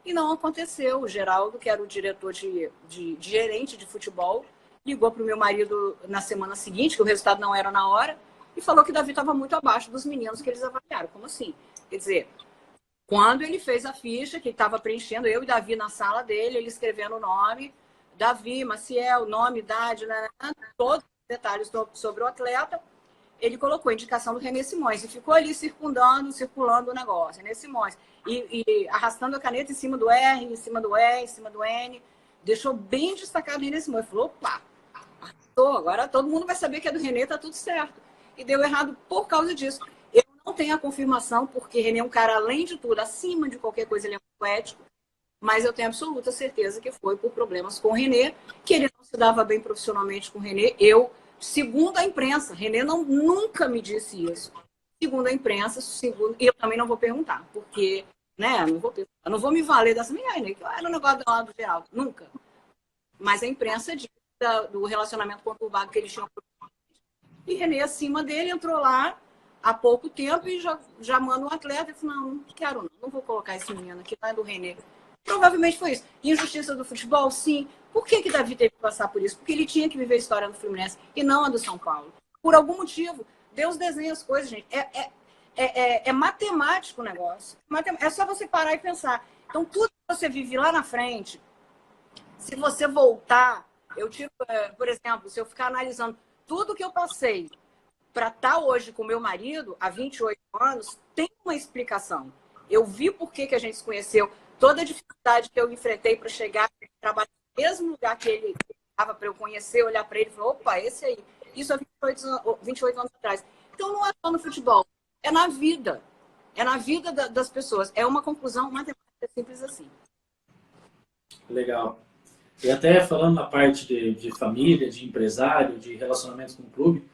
e não aconteceu. O Geraldo, que era o diretor de gerente de futebol, ligou para o meu marido na semana seguinte, que o resultado não era na hora, e falou que Davi estava muito abaixo dos meninos que eles avaliaram. Como assim? Quer dizer, quando ele fez a ficha, que estava preenchendo, eu e Davi na sala dele, ele escrevendo o nome, Davi, Maciel, nome, idade, todos os detalhes sobre o atleta, ele colocou a indicação do René Simões e ficou ali circulando o negócio, René Simões, e arrastando a caneta em cima do R, em cima do E, em cima do N, deixou bem destacado o René Simões. Falou, opa, agora todo mundo vai saber que é do René, tá tudo certo. E deu errado por causa disso. Eu não tenho a confirmação, porque René é um cara, além de tudo, acima de qualquer coisa, ele é muito ético, mas eu tenho absoluta certeza que foi por problemas com o René, que ele não se dava bem profissionalmente com o René. Segundo a imprensa, René nunca me disse isso. Segundo a imprensa, e eu também não vou perguntar, porque, né, eu não vou me valer dessa menina, que era um negócio do lado geral, nunca. Mas a imprensa diz do relacionamento conturbado que eles tinham. E René, acima dele, entrou lá há pouco tempo e já manda um atleta e falou, não quero não vou colocar esse menino aqui, não é do René. Provavelmente foi isso. Injustiça do futebol, sim. Por que Davi teve que passar por isso? Porque ele tinha que viver a história do Fluminense e não a do São Paulo. Por algum motivo. Deus desenha as coisas, gente. É matemático o negócio. É só você parar e pensar. Então, tudo que você vive lá na frente, se você voltar, por exemplo, se eu ficar analisando tudo que eu passei para estar hoje com meu marido, há 28 anos, tem uma explicação. Eu vi por que a gente se conheceu, toda a dificuldade que eu enfrentei para chegar a trabalhar no mesmo lugar que ele estava, para eu conhecer, olhar para ele e falar, opa, esse aí. Isso há 28 anos atrás. Então, não é só no futebol, é na vida. É na vida das pessoas. É uma conclusão matemática simples assim. Legal. E até falando na parte de família, de empresário, de relacionamentos com o clube,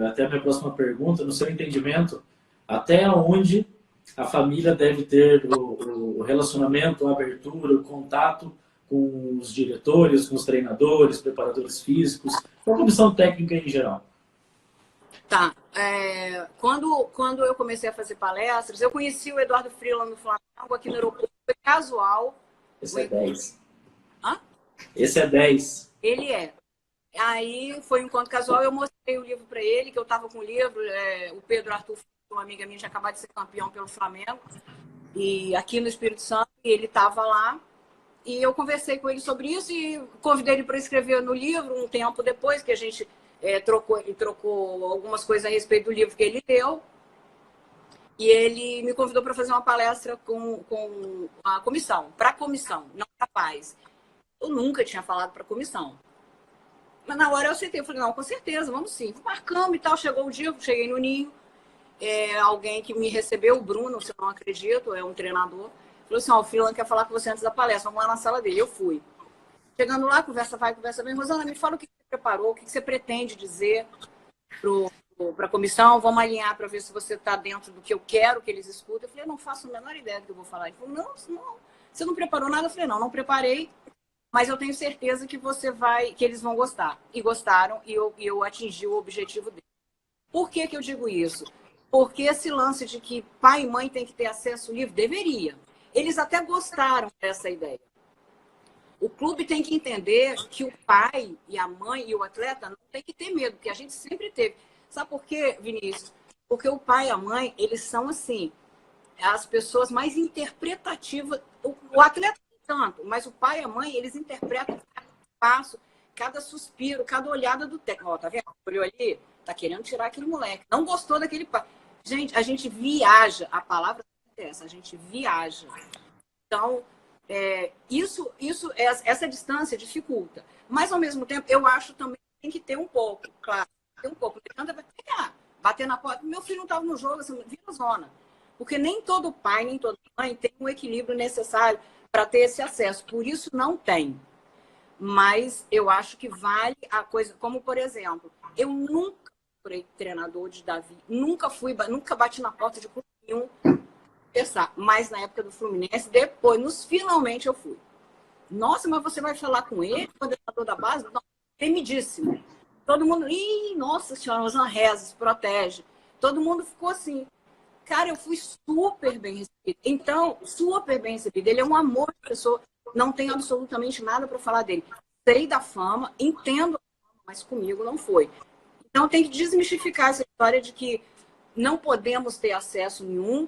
até a minha próxima pergunta, no seu entendimento, até onde a família deve ter o relacionamento, a abertura, o contato com os diretores, com os treinadores, preparadores físicos, com a comissão técnica em geral? Tá. Quando eu comecei a fazer palestras, eu conheci o Eduardo Freeland no Flamengo, aqui no aeroporto, foi casual. Esse é 10. Hã? Esse é 10. Ele é. Aí foi um encontro casual, eu mostrei o livro para ele, que eu estava com o livro, o Pedro Arthur, uma amiga minha, tinha acabado de ser campeão pelo Flamengo, e aqui no Espírito Santo, e ele estava lá, e eu conversei com ele sobre isso e convidei ele para escrever no livro um tempo depois, que a gente trocou algumas coisas a respeito do livro que ele leu. E ele me convidou para fazer uma palestra com a comissão, para a comissão, não para pais. Eu nunca tinha falado para a comissão. Mas na hora eu aceitei, eu falei, não, com certeza, vamos sim. Marcamos e tal, chegou o dia, cheguei no ninho, alguém que me recebeu, o Bruno, se eu não acredito, é um treinador, falou assim, ó, o Filan quer falar com você antes da palestra, vamos lá na sala dele. Eu fui. Chegando lá, conversa vai, conversa vem. Rosana, me fala o que você preparou, o que você pretende dizer para a comissão, vamos alinhar para ver se você está dentro do que eu quero que eles escutem. Eu falei, eu não faço a menor ideia do que eu vou falar. Ele falou, não, você não preparou nada? Eu falei, não preparei, mas eu tenho certeza que que eles vão gostar. E gostaram, e eu atingi o objetivo deles. Por que eu digo isso? Porque esse lance de que pai e mãe têm que ter acesso livre, deveria. Eles até gostaram dessa ideia. O clube tem que entender que o pai e a mãe e o atleta não tem que ter medo, porque a gente sempre teve. Sabe por quê, Vinícius? Porque o pai e a mãe, eles são assim, as pessoas mais interpretativas. O atleta não tanto, mas o pai e a mãe, eles interpretam cada passo, cada suspiro, cada olhada do técnico. Ó, tá vendo? Olhou ali, tá querendo tirar aquele moleque. Não gostou daquele pai. Gente, a gente viaja. A palavra é essa, a gente viaja. Então, essa distância dificulta. Mas, ao mesmo tempo, eu acho também que tem que ter um pouco, claro. Ter um pouco. Não adianta bater na porta. Meu filho não estava no jogo, assim, vira zona. Porque nem todo pai, nem toda mãe tem um equilíbrio necessário para ter esse acesso. Por isso, não tem. Mas eu acho que vale a coisa. Como, por exemplo, eu nunca fui treinador de Davi. Nunca bati na porta de clube nenhum. Mas na época do Fluminense, depois, finalmente eu fui. Nossa, mas você vai falar com ele, coordenador da base? Não, temidíssimo. Todo mundo, nossa senhora, Rosana reza, se protege. Todo mundo ficou assim. Cara, eu fui super bem recebida. Então, super bem recebida. Ele é um amor de pessoa, não tenho absolutamente nada para falar dele. Sei da fama, entendo a fama, mas comigo não foi. Então, tem que desmistificar essa história de que não podemos ter acesso nenhum.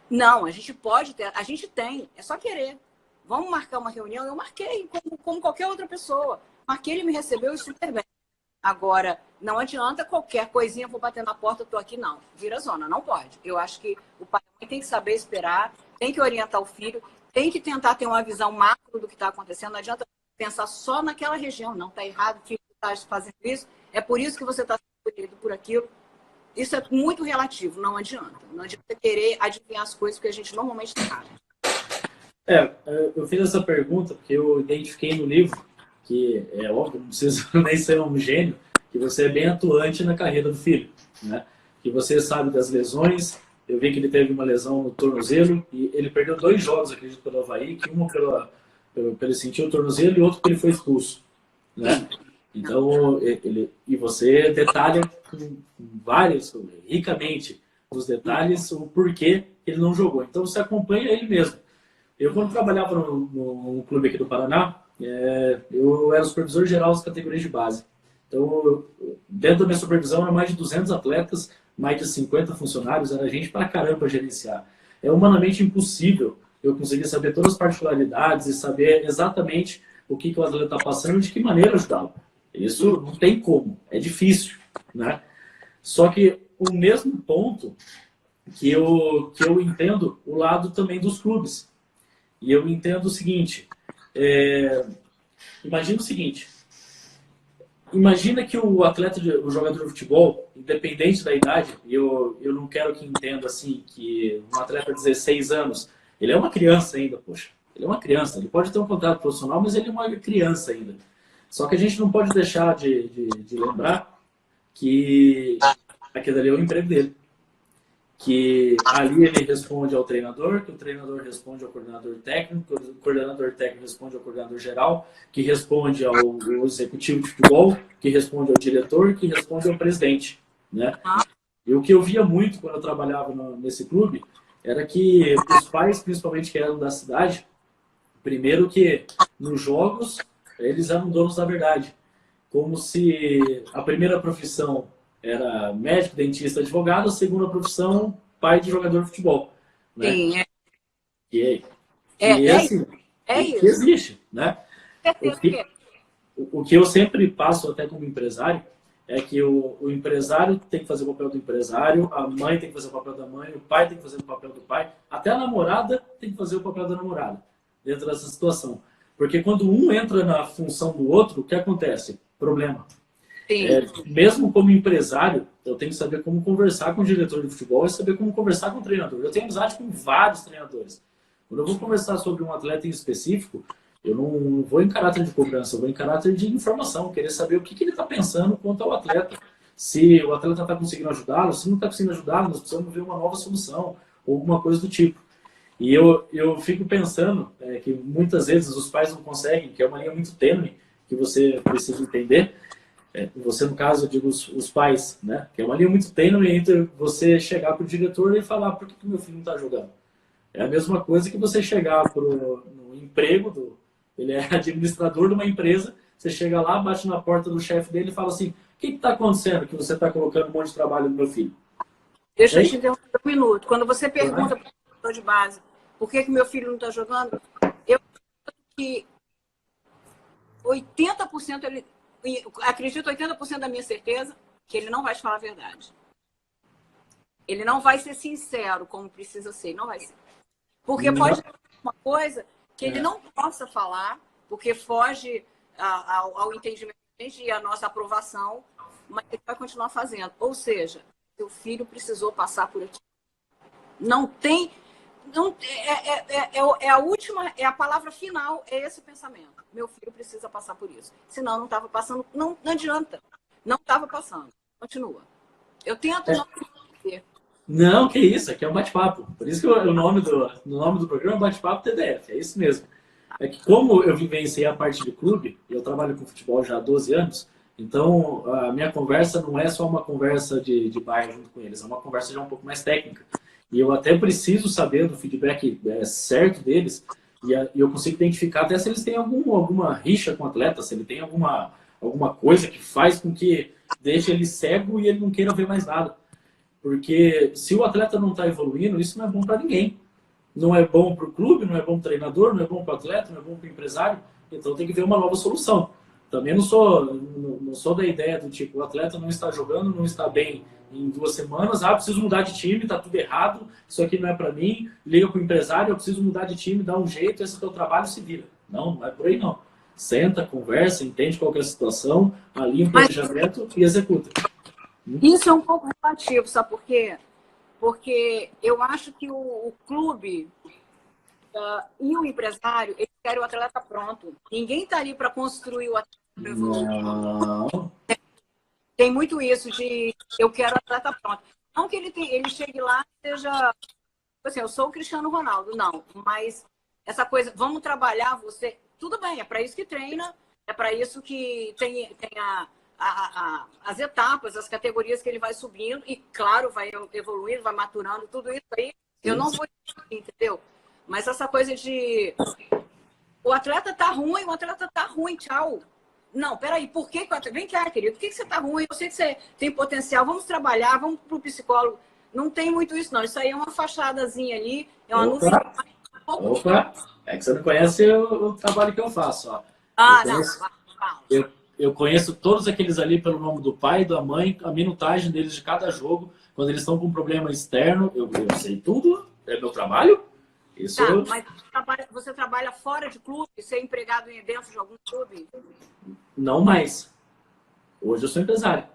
Não, a gente pode ter, a gente tem, é só querer. Vamos marcar uma reunião? Eu marquei, como qualquer outra pessoa. Marquei, ele me recebeu e super bem. Agora, não adianta qualquer coisinha, vou bater na porta, estou aqui, não. Vira zona, não pode. Eu acho que o pai tem que saber esperar, tem que orientar o filho, tem que tentar ter uma visão macro do que está acontecendo. Não adianta pensar só naquela região, não. Está errado, o filho está fazendo isso, é por isso que você está sendo punido por aquilo. Isso é muito relativo, não adianta. Não adianta querer adivinhar as coisas que a gente normalmente sabe. Eu fiz essa pergunta porque eu identifiquei no livro, que é óbvio, não precisa nem ser um gênio, que você é bem atuante na carreira do filho, né? Que você sabe das lesões. Eu vi que ele teve uma lesão no tornozelo e ele perdeu 2 jogos, acredito, pelo Avaí, que uma pelo ele sentiu o tornozelo e outro porque ele foi expulso, né? Então, e você detalha com vários, ricamente, os detalhes, o porquê ele não jogou. Então, você acompanha ele mesmo. Eu, quando trabalhava no clube aqui do Paraná, eu era o supervisor geral das categorias de base. Então, dentro da minha supervisão, eram mais de 200 atletas, mais de 50 funcionários, era gente pra caramba gerenciar. É humanamente impossível eu conseguir saber todas as particularidades e saber exatamente o que o atleta está passando e de que maneira ajudá-lo. Isso não tem como, é difícil, né? Só que o mesmo ponto que eu entendo o lado também dos clubes. E eu entendo o seguinte, imagina o seguinte, imagina que o atleta, o jogador de futebol, independente da idade, eu não quero que entenda assim, que um atleta de 16 anos, ele é uma criança ainda, poxa. Ele é uma criança, ele pode ter um contrato profissional, mas ele é uma criança ainda. Só que a gente não pode deixar de lembrar que aquele ali é o emprego dele. Que ali ele responde ao treinador, que o treinador responde ao coordenador técnico, que o coordenador técnico responde ao coordenador geral, que responde ao executivo de futebol, que responde ao diretor, que responde ao presidente, né? E o que eu via muito quando eu trabalhava nesse clube era que os pais, principalmente que eram da cidade, primeiro que nos jogos eles eram donos da verdade, como se a primeira profissão era médico, dentista, advogado, a segunda profissão, pai de jogador de futebol. Né? Sim, assim, isso. Que existe. Né? O que eu sempre passo até como empresário é que o empresário tem que fazer o papel do empresário, a mãe tem que fazer o papel da mãe, o pai tem que fazer o papel do pai, até a namorada tem que fazer o papel da namorada dentro dessa situação. Porque quando um entra na função do outro, o que acontece? Problema. Mesmo como empresário, eu tenho que saber como conversar com o diretor de futebol e saber como conversar com o treinador. Eu tenho amizade com vários treinadores. Quando eu vou conversar sobre um atleta em específico, eu não vou em caráter de cobrança, eu vou em caráter de informação, querer saber o que ele está pensando quanto ao atleta. Se o atleta está conseguindo ajudá-lo, se não está conseguindo ajudá-lo, nós precisamos ver uma nova solução, ou alguma coisa do tipo. E eu fico pensando que muitas vezes os pais não conseguem, que é uma linha muito tênue, que você precisa entender. Você, no caso, eu digo os pais, né? Que é uma linha muito tênue entre você chegar para o diretor e falar por que meu filho não está jogando. É a mesma coisa que você chegar no emprego, ele é administrador de uma empresa, você chega lá, bate na porta do chefe dele e fala assim, o que está acontecendo que você está colocando um monte de trabalho no meu filho? Deixa eu te interromper um minuto. Quando você pergunta para o professor de base por que meu filho não está jogando, eu acredito que 80%, acredito 80% da minha certeza que ele não vai te falar a verdade. Ele não vai ser sincero como precisa ser, não vai ser. Porque pode ser uma coisa que ele não possa falar, porque foge ao entendimento e à nossa aprovação, mas ele vai continuar fazendo. Ou seja, seu filho precisou passar por aqui. Não tem... Não, a última, a palavra final é esse pensamento. Meu filho precisa passar por isso. Senão não estava passando, não adianta. Não estava passando. Continua. Eu tento não entender. Não, que isso, aqui é um bate-papo. Por isso que o nome do programa é Bate-Papo TDF, é isso mesmo. É que como eu vivenciei a parte de clube, e eu trabalho com futebol já há 12 anos, então a minha conversa não é só uma conversa de bairro junto com eles, é uma conversa já um pouco mais técnica. E eu até preciso saber do feedback certo deles, e eu consigo identificar até se eles têm alguma rixa com o atleta, se ele tem alguma coisa que faz com que deixe ele cego e ele não queira ver mais nada. Porque se o atleta não está evoluindo, isso não é bom para ninguém. Não é bom para o clube, não é bom para o treinador, não é bom para o atleta, não é bom para o empresário. Então tem que ver uma nova solução. Também não sou da ideia do tipo, o atleta não está jogando, não está bem em 2 semanas, preciso mudar de time, está tudo errado, isso aqui não é para mim, liga para o empresário, eu preciso mudar de time, dá um jeito, esse é o teu trabalho, se vira. Não é por aí não. Senta, conversa, entende qual é a situação, alinha o planejamento e executa. Isso é um pouco relativo, sabe por quê? Porque eu acho que o clube e o empresário, eles querem o atleta pronto. Ninguém está ali para construir o atleta para evoluir. Não. Tem muito isso de eu quero o atleta pronto. Não que ele chegue lá e seja... Assim, eu sou o Cristiano Ronaldo, não. Mas essa coisa, vamos trabalhar você... Tudo bem, é para isso que treina, é para isso que tem as etapas, as categorias que ele vai subindo e, claro, vai evoluindo, vai maturando, tudo isso aí. Eu não vou... Entendeu? Mas essa coisa de... O atleta tá ruim, tchau. Não, peraí, por que... Vem cá, querido, por que você tá ruim? Eu sei que você tem potencial, vamos trabalhar, vamos pro psicólogo. Não tem muito isso, não. Isso aí é uma fachadazinha ali, é uma nuvem. Opa! É que você não conhece o trabalho que eu faço, ó. Eu conheço todos aqueles ali pelo nome do pai, da mãe, a minutagem deles de cada jogo. Quando eles estão com um problema externo, eu sei tudo, é meu trabalho. Isso... Tá, mas você trabalha fora de clube? Você é empregado dentro de algum clube? Não mais. Hoje eu sou empresário.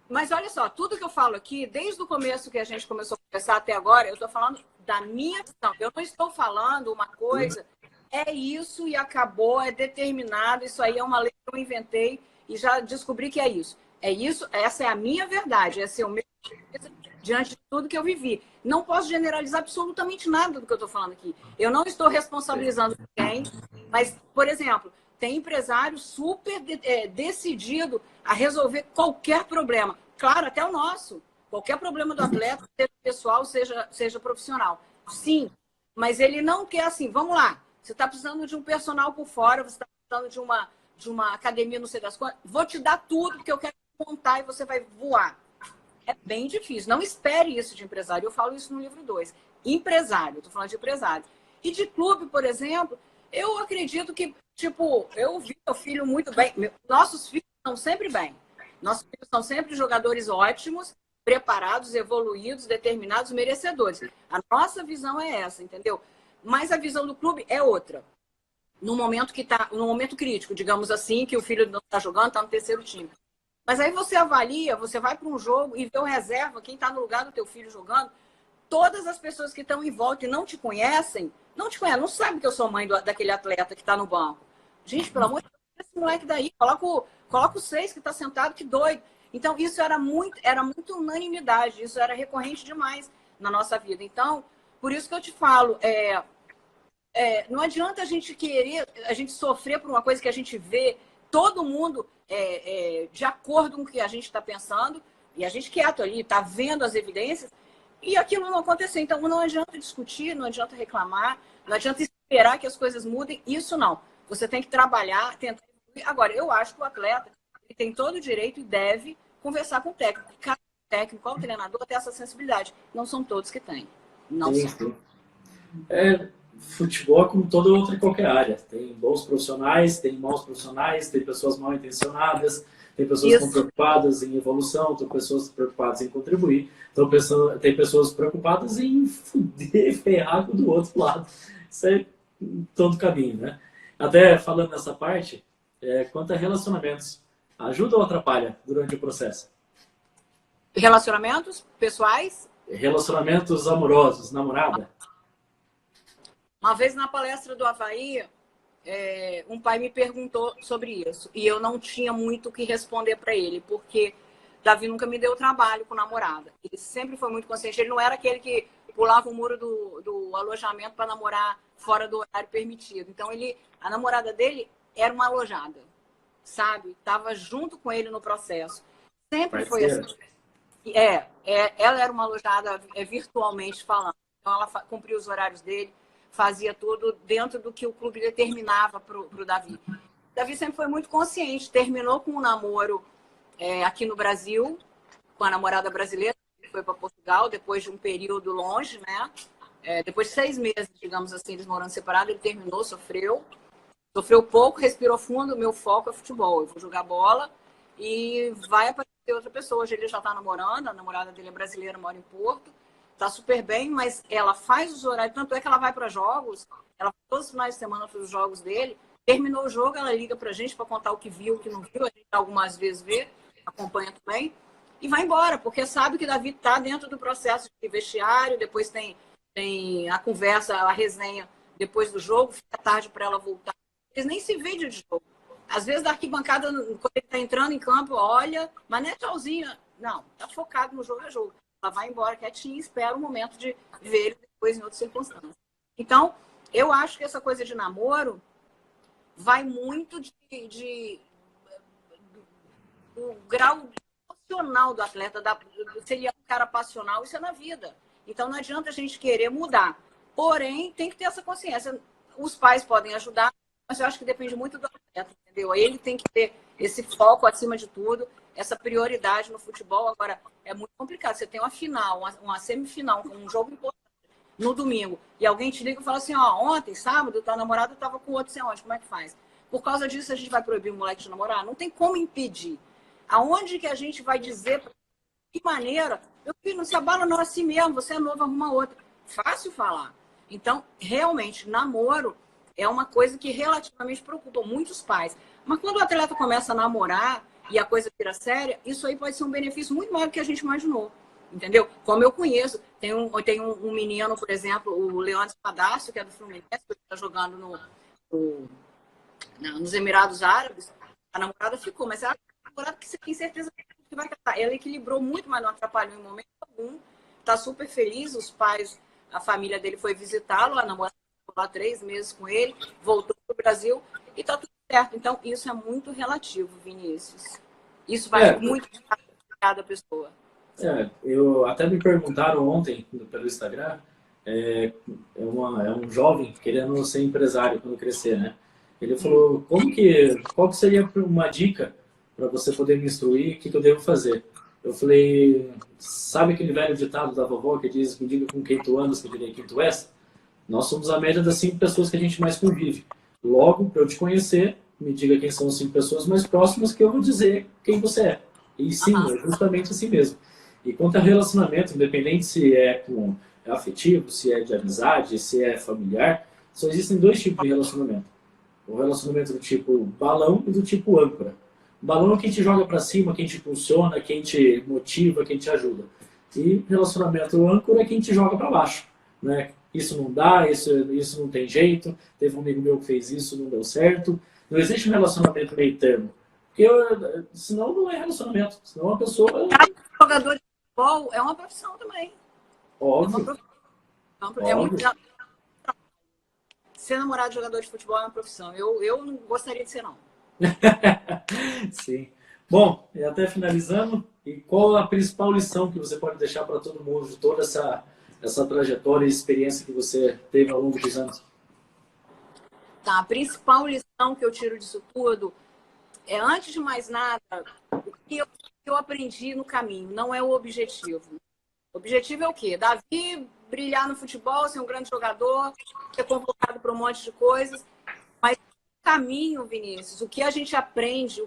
Mas olha só, tudo que eu falo aqui, desde o começo que a gente começou a conversar até agora, eu estou falando da minha visão. Eu não estou falando uma coisa, é isso e acabou, é determinado, isso aí é uma lei que eu inventei e já descobri que é isso. É isso, essa é a minha verdade, esse é o meu diante de tudo que eu vivi. Não posso generalizar absolutamente nada do que eu estou falando aqui. Eu não estou responsabilizando ninguém, mas, por exemplo, tem empresário super decidido a resolver qualquer problema. Claro, até o nosso. Qualquer problema do atleta, seja pessoal, seja profissional. Sim, mas ele não quer assim, vamos lá, você está precisando de um personal por fora, você está precisando de uma academia, não sei das quantas, vou te dar tudo, porque eu quero montar e você vai voar. É bem difícil. Não espere isso de empresário. Eu falo isso no livro 2. Empresário, estou falando de empresário. E de clube, por exemplo, eu acredito que, tipo, eu vi meu filho muito bem. Nossos filhos estão sempre bem. Nossos filhos são sempre jogadores ótimos, preparados, evoluídos, determinados, merecedores. A nossa visão é essa, entendeu? Mas a visão do clube é outra. No momento no momento crítico, digamos assim, que o filho não está jogando, está no terceiro time. Mas aí você avalia, você vai para um jogo e vê o reserva, quem está no lugar do teu filho jogando, todas as pessoas que estão em volta e não te conhecem, não sabem que eu sou mãe daquele atleta que está no banco. Gente, pelo amor de Deus, esse moleque daí, coloca o 6 que está sentado, que doido. Então, isso era muito unanimidade, isso era recorrente demais na nossa vida. Então, por isso que eu te falo, não adianta a gente querer, a gente sofrer por uma coisa que a gente vê todo mundo de acordo com o que a gente está pensando, e a gente quieto ali, está vendo as evidências, e aquilo não aconteceu. Então, não adianta discutir, não adianta reclamar, não adianta esperar que as coisas mudem, isso não. Você tem que trabalhar, tentar. Agora, eu acho que o atleta ele tem todo o direito e deve conversar com o técnico. Cada técnico, qual treinador, tem essa sensibilidade. Não são todos que têm. Não Sim, são. Futebol é como toda outra e qualquer área. Tem bons profissionais, tem maus profissionais, tem pessoas mal intencionadas, tem pessoas que estão preocupadas em evolução, tem pessoas preocupadas em contribuir, tem pessoas preocupadas em fuder, ferrar com o do outro lado. Isso é todo caminho, né? Até falando nessa parte, quanto a relacionamentos, ajuda ou atrapalha durante o processo? Relacionamentos pessoais? Relacionamentos amorosos, namorada? Uma vez na palestra do Avaí, um pai me perguntou sobre isso. E eu não tinha muito o que responder para ele, porque Davi nunca me deu trabalho com namorada. Ele sempre foi muito consciente. Ele não era aquele que pulava o muro do alojamento para namorar fora do horário permitido. Então, a namorada dele era uma alojada, sabe? Estava junto com ele no processo. Sempre foi assim. Ela era uma alojada virtualmente falando. Então, ela cumpria os horários dele, fazia tudo dentro do que o clube determinava para o Davi. Davi sempre foi muito consciente. Terminou com um namoro aqui no Brasil, com a namorada brasileira, que foi para Portugal, depois de um período longe, né? Depois de 6 meses, digamos assim, eles morando separados, ele terminou, sofreu pouco, respirou fundo. O meu foco é futebol. Eu vou jogar bola e vai aparecer outra pessoa. Hoje ele já está namorando, a namorada dele é brasileira, mora em Porto. Tá super bem, mas ela faz os horários, tanto é que ela vai para jogos, ela todos os finais de semana para os jogos dele, terminou o jogo, ela liga pra gente para contar o que viu, o que não viu, a gente algumas vezes vê, acompanha também, e vai embora, porque sabe que Davi tá dentro do processo de vestiário, depois tem a conversa, a resenha depois do jogo, fica tarde para ela voltar. Eles nem se veem de jogo. Às vezes da arquibancada, quando ele tá entrando em campo, olha, mas não é tchauzinho, não, tá focado no jogo, é jogo. Ela vai embora quietinha e espera o momento de ver ele depois em outras circunstâncias. Então, eu acho que essa coisa de namoro vai muito do grau emocional do atleta, se ele é um cara passional, isso é na vida. Então, não adianta a gente querer mudar. Porém, tem que ter essa consciência. Os pais podem ajudar, mas eu acho que depende muito do atleta, entendeu? Ele tem que ter esse foco acima de tudo, essa prioridade no futebol. Agora, é muito complicado. Você tem uma final, uma semifinal, um jogo importante no domingo, e alguém te liga e fala assim, ontem, sábado, tua namorada estava com outro, sei onde, como é que faz? Por causa disso, a gente vai proibir o moleque de namorar? Não tem como impedir. Aonde que a gente vai dizer, de que maneira? Meu filho, não se abala não assim mesmo, você é novo, arruma outra. Fácil falar. Então, realmente, namoro é uma coisa que relativamente preocupa muitos pais. Mas quando o atleta começa a namorar e a coisa vira séria, isso aí pode ser um benefício muito maior do que a gente imaginou. Entendeu? Como eu conheço, tem um menino, por exemplo, o Leandro Espadácio, que é do Fluminense, que está jogando nos Emirados Árabes. A namorada ficou, mas é a namorada que você tem certeza que vai casar. Ela equilibrou muito, mas não atrapalhou em momento algum. Está super feliz, os pais, a família dele foi visitá-lo, a namorada ficou lá 3 meses com ele, voltou para o Brasil e está tudo certo. Então, isso é muito relativo, Vinícius. Isso vai muito de cada pessoa. Eu até me perguntaram ontem pelo Instagram, é um jovem querendo ser empresário quando crescer, né? Ele falou, qual que seria uma dica para você poder me instruir, o que eu devo fazer? Eu falei, sabe aquele velho ditado da vovó que diz, me diga com quem tu andas, que eu direi quem tu és? Nós somos a média das 5 pessoas que a gente mais convive. Logo, para eu te conhecer, me diga quem são as 5 pessoas mais próximas que eu vou dizer quem você é. E sim, é justamente assim mesmo. E quanto a relacionamento, independente se é afetivo, se é de amizade, se é familiar, só existem dois tipos de relacionamento. O relacionamento do tipo balão e do tipo âncora. O balão é quem te joga para cima, quem te impulsiona, quem te motiva, quem te ajuda. E relacionamento âncora é quem te joga para baixo. Né? Isso não dá, isso não tem jeito. Teve um amigo meu que fez isso, não deu certo. Não existe um relacionamento meio termo. Porque senão não é relacionamento. Senão a pessoa. Jogador de futebol é uma profissão também. É uma Óbvio, profissão. É muito. óbvio. Ser namorado de jogador de futebol é uma profissão. Eu não gostaria de ser, não. Sim. Bom, e até finalizando, e qual a principal lição que você pode deixar para todo mundo de toda essa trajetória e experiência que você teve ao longo dos anos? Tá, a principal lição que eu tiro disso tudo é, antes de mais nada, o que eu aprendi no caminho, não é o objetivo. O objetivo é o quê? Davi brilhar no futebol, ser um grande jogador, ser convocado para um monte de coisas. Mas o caminho, Vinícius, o que a gente aprende,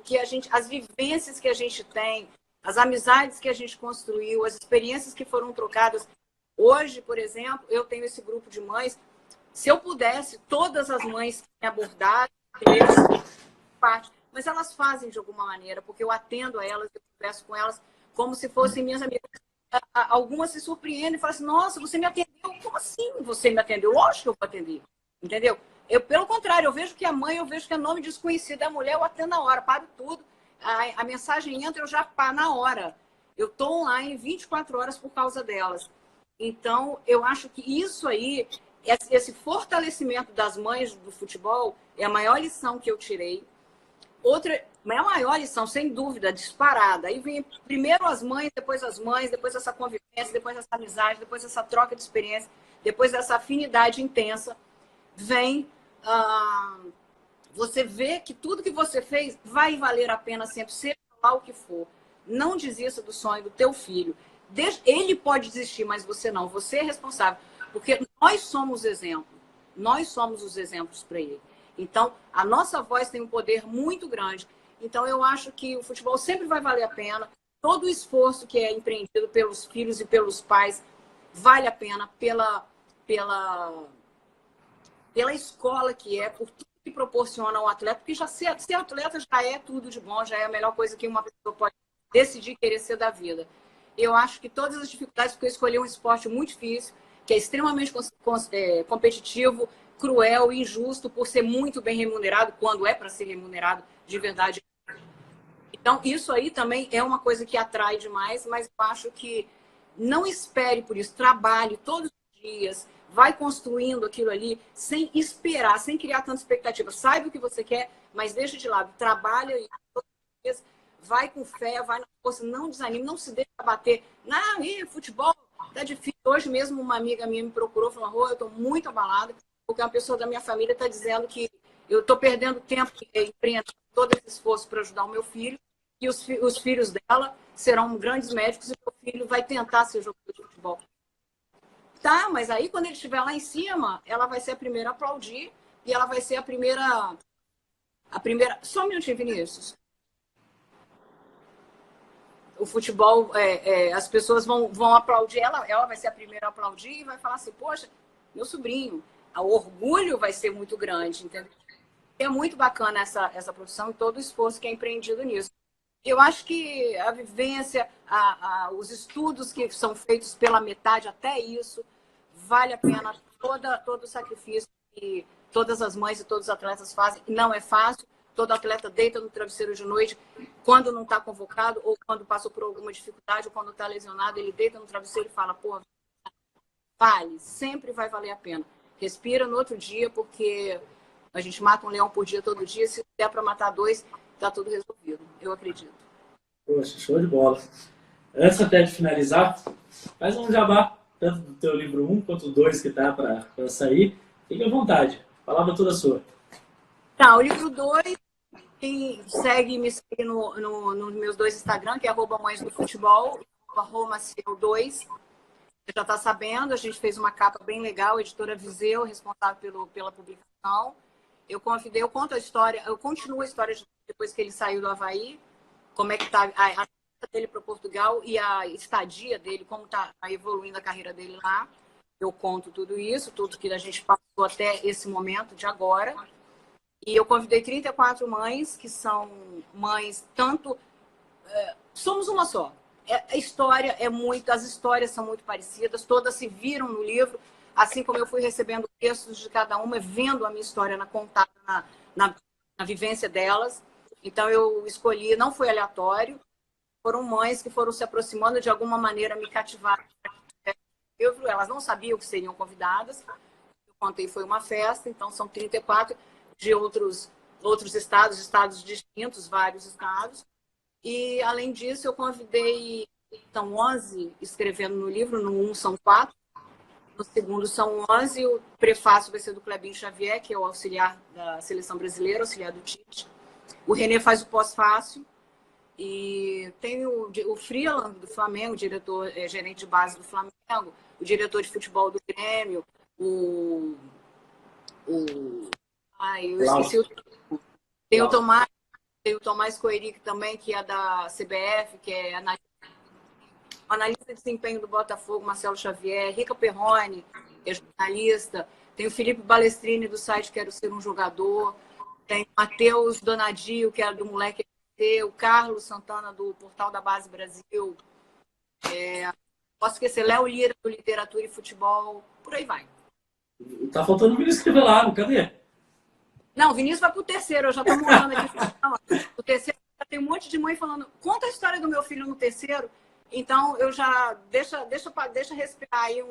as vivências que a gente tem, as amizades que a gente construiu, as experiências que foram trocadas. Hoje, por exemplo, eu tenho esse grupo de mães. Se eu pudesse, todas as mães que me abordaram, parte, mas elas fazem de alguma maneira, porque eu atendo a elas, eu converso com elas como se fossem minhas amigas. Algumas se surpreendem e falam assim, nossa, você me atendeu? Como assim você me atendeu? Lógico que eu vou atender, entendeu? Pelo contrário, eu vejo que a mãe, eu vejo que é nome desconhecido da mulher, eu atendo na hora, paro tudo, a mensagem entra, eu já paro na hora. Eu estou online 24 horas por causa delas. Então, eu acho que isso aí, esse fortalecimento das mães do futebol, é a maior lição que eu tirei. Outra, a maior lição, sem dúvida, disparada. Aí vem primeiro as mães, depois essa convivência, depois essa amizade, depois essa troca de experiência, depois dessa afinidade intensa. Vem você vê que tudo que você fez vai valer a pena sempre, seja lá o que for. Não desista do sonho do teu filho. Ele pode desistir, mas você não. Você é responsável. Porque nós somos exemplo. Nós somos os exemplos para ele. Então, a nossa voz tem um poder muito grande. Então, eu acho que o futebol sempre vai valer a pena. Todo o esforço que é empreendido pelos filhos e pelos pais vale a pena pela escola que é, por tudo que proporciona ao atleta, porque já ser atleta já é tudo de bom, já é a melhor coisa que uma pessoa pode decidir querer ser da vida. Eu acho que todas as dificuldades, porque eu escolhi um esporte muito difícil, que é extremamente competitivo, cruel, injusto, por ser muito bem remunerado, quando é para ser remunerado de verdade. Então, isso aí também é uma coisa que atrai demais, mas eu acho que não espere por isso, trabalhe todos os dias, vai construindo aquilo ali sem esperar, sem criar tanta expectativa. Saiba o que você quer, mas deixa de lado, trabalha e todos os dias, vai com fé, vai na força, não desanime, não se deixe abater. Não, futebol tá difícil. Hoje mesmo uma amiga minha me procurou, falou, Rô, eu estou muito abalada, porque uma pessoa da minha família está dizendo que eu estou perdendo tempo empreendendo todo esse esforço para ajudar o meu filho, e os filhos dela serão grandes médicos e meu filho vai tentar ser jogador de futebol. Tá, mas aí quando ele estiver lá em cima, ela vai ser a primeira a aplaudir e ela vai ser a primeira. Só um minutinho, Vinícius. O futebol, as pessoas vão aplaudir ela vai ser a primeira a aplaudir e vai falar assim, poxa, meu sobrinho, o orgulho vai ser muito grande, entendeu? É muito bacana essa profissão e todo o esforço que é empreendido nisso. Eu acho que a vivência, os estudos que são feitos pela metade, até isso, vale a pena todo o sacrifício que todas as mães e todos os atletas fazem. Não é fácil, todo atleta deita no travesseiro de noite, quando não está convocado, ou quando passou por alguma dificuldade, ou quando está lesionado, ele deita no travesseiro e fala, pô, vale, sempre vai valer a pena. Respira no outro dia, porque a gente mata um leão por dia todo dia, se der para matar 2, está tudo resolvido, eu acredito. Poxa, show de bola. Antes até de finalizar, faz um jabá, tanto do teu livro 1 quanto do 2 que tá para sair. Fique à vontade, a palavra toda sua. Tá, o livro 2, quem me segue nos meus 2 Instagram, que é @mães do futebol, @romaceu2. Você já está sabendo, a gente fez uma capa bem legal, a editora Viseu, responsável pela publicação. Eu conto a história, eu continuo a história depois que ele saiu do Avaí, como é que está a dele para Portugal e a estadia dele, como está evoluindo a carreira dele lá. Eu conto tudo isso, tudo que a gente passou até esse momento de agora. E eu convidei 34 mães, que são mães tanto... somos uma só. A história é muito... As histórias são muito parecidas, todas se viram no livro, assim como eu fui recebendo textos de cada uma, vendo a minha história contada na vivência delas. Então, eu escolhi, não foi aleatório, foram mães que foram se aproximando de alguma maneira, me cativar. Elas não sabiam que seriam convidadas. Eu contei, foi uma festa, então são 34 de outros estados distintos, vários estados. E, além disso, eu convidei, são 11 escrevendo no livro, no 1 são 4, no segundo são 11, o prefácio vai ser do Clebinho Xavier, que é o auxiliar da Seleção Brasileira, auxiliar do Tite. O René faz o pós-fácil. E tem o Freeland do Flamengo, diretor, gerente de base do Flamengo, o diretor de futebol do Grêmio, eu esqueci o... Tem o Tomás Coeric também, que é da CBF, que é analista de desempenho do Botafogo, Marcelo Xavier, Rica Perrone, que é jornalista, tem o Felipe Balestrini do site Quero Ser um Jogador, tem o Matheus Donadio, que é do Moleque, o Carlos Santana do Portal da Base Brasil, posso esquecer, Léo Lira do Literatura e Futebol, por aí vai. Tá faltando o Vinícius Crivellaro, cadê? Não, o Vinícius vai pro terceiro, eu já tô montando aqui. O terceiro, tem um monte de mãe falando, conta a história do meu filho no terceiro, então eu já deixa respirar aí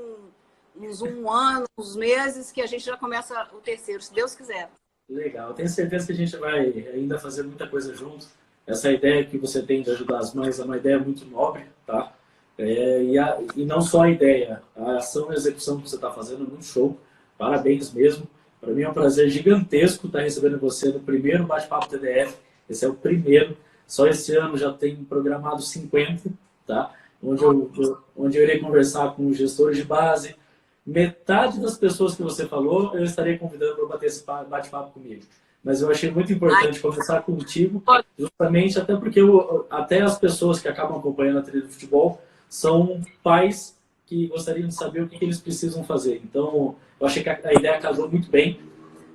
uns um ano, uns meses, que a gente já começa o terceiro, se Deus quiser. Legal, eu tenho certeza que a gente vai ainda fazer muita coisa junto. Essa ideia que você tem de ajudar as mães é uma ideia muito nobre, tá? E não só a ideia, a ação e a execução que você está fazendo é muito show. Parabéns mesmo. Para mim é um prazer gigantesco estar recebendo você no primeiro Bate-Papo TDF. Esse é o primeiro. Só esse ano já tem programado 50, tá? Onde eu irei conversar com gestores de base. Metade das pessoas que você falou, eu estarei convidando para bater esse bate-papo comigo. Mas eu achei muito importante conversar contigo, justamente até porque até as pessoas que acabam acompanhando a trilha do futebol são pais que gostariam de saber o que eles precisam fazer. Então, eu achei que a ideia casou muito bem.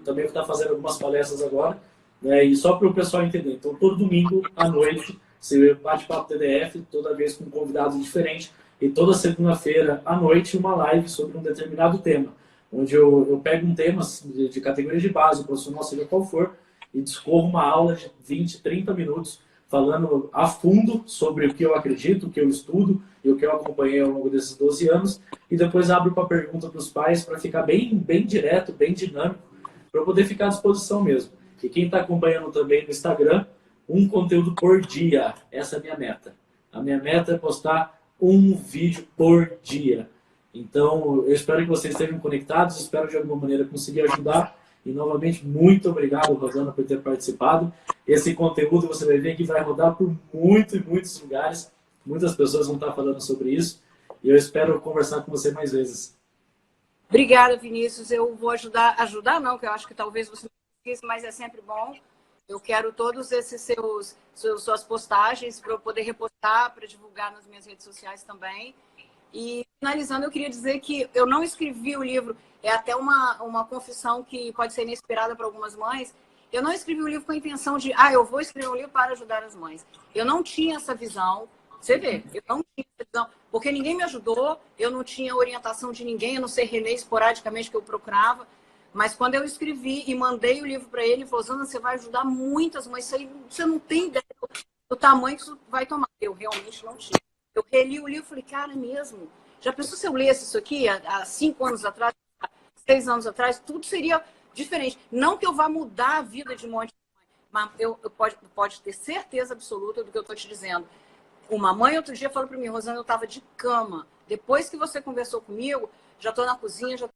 Também vou estar fazendo algumas palestras agora, né, e só para o pessoal entender. Então, todo domingo à noite, se bate-papo TDF, toda vez com um convidado diferente, e toda segunda-feira à noite uma live sobre um determinado tema, onde eu pego um tema de categoria de base, profissional, seja qual for, e discorro uma aula de 20, 30 minutos falando a fundo sobre o que eu acredito, o que eu estudo e o que eu acompanhei ao longo desses 12 anos, e depois abro para pergunta para os pais para ficar bem direto, bem dinâmico, para eu poder ficar à disposição mesmo. E quem está acompanhando também no Instagram, um conteúdo por dia, essa é a minha meta. A minha meta é postar um vídeo por dia. Então, eu espero que vocês estejam conectados, espero de alguma maneira conseguir ajudar. E, novamente, muito obrigado, Rosana, por ter participado. Esse conteúdo, você vai ver que vai rodar por muitos lugares. Muitas pessoas vão estar falando sobre isso. E eu espero conversar com você mais vezes. Obrigada, Vinícius. Eu vou ajudar não, que eu acho que talvez você não quis, mas é sempre bom. Eu quero todos esses suas postagens para eu poder repostar, para divulgar nas minhas redes sociais também. E, finalizando, eu queria dizer que eu não escrevi o livro, é até uma confissão que pode ser inesperada para algumas mães. Eu não escrevi o livro com a intenção de, eu vou escrever um livro para ajudar as mães. Eu não tinha essa visão. Você vê, eu não tinha essa visão, porque ninguém me ajudou, eu não tinha orientação de ninguém, eu não sei Renê esporadicamente que eu procurava. Mas quando eu escrevi e mandei o livro para ele, ele falou, Zana, você vai ajudar muitas mães, isso aí você não tem ideia do tamanho que isso vai tomar. Eu realmente não tinha. Eu reli o livro e falei, cara, é mesmo? Já pensou se eu lesse isso aqui há 5 anos atrás, 6 anos atrás? Tudo seria diferente. Não que eu vá mudar a vida de um monte de mãe, mas eu pode ter certeza absoluta do que eu estou te dizendo. Uma mãe outro dia falou para mim, Rosana, eu estava de cama. Depois que você conversou comigo, já estou na cozinha, já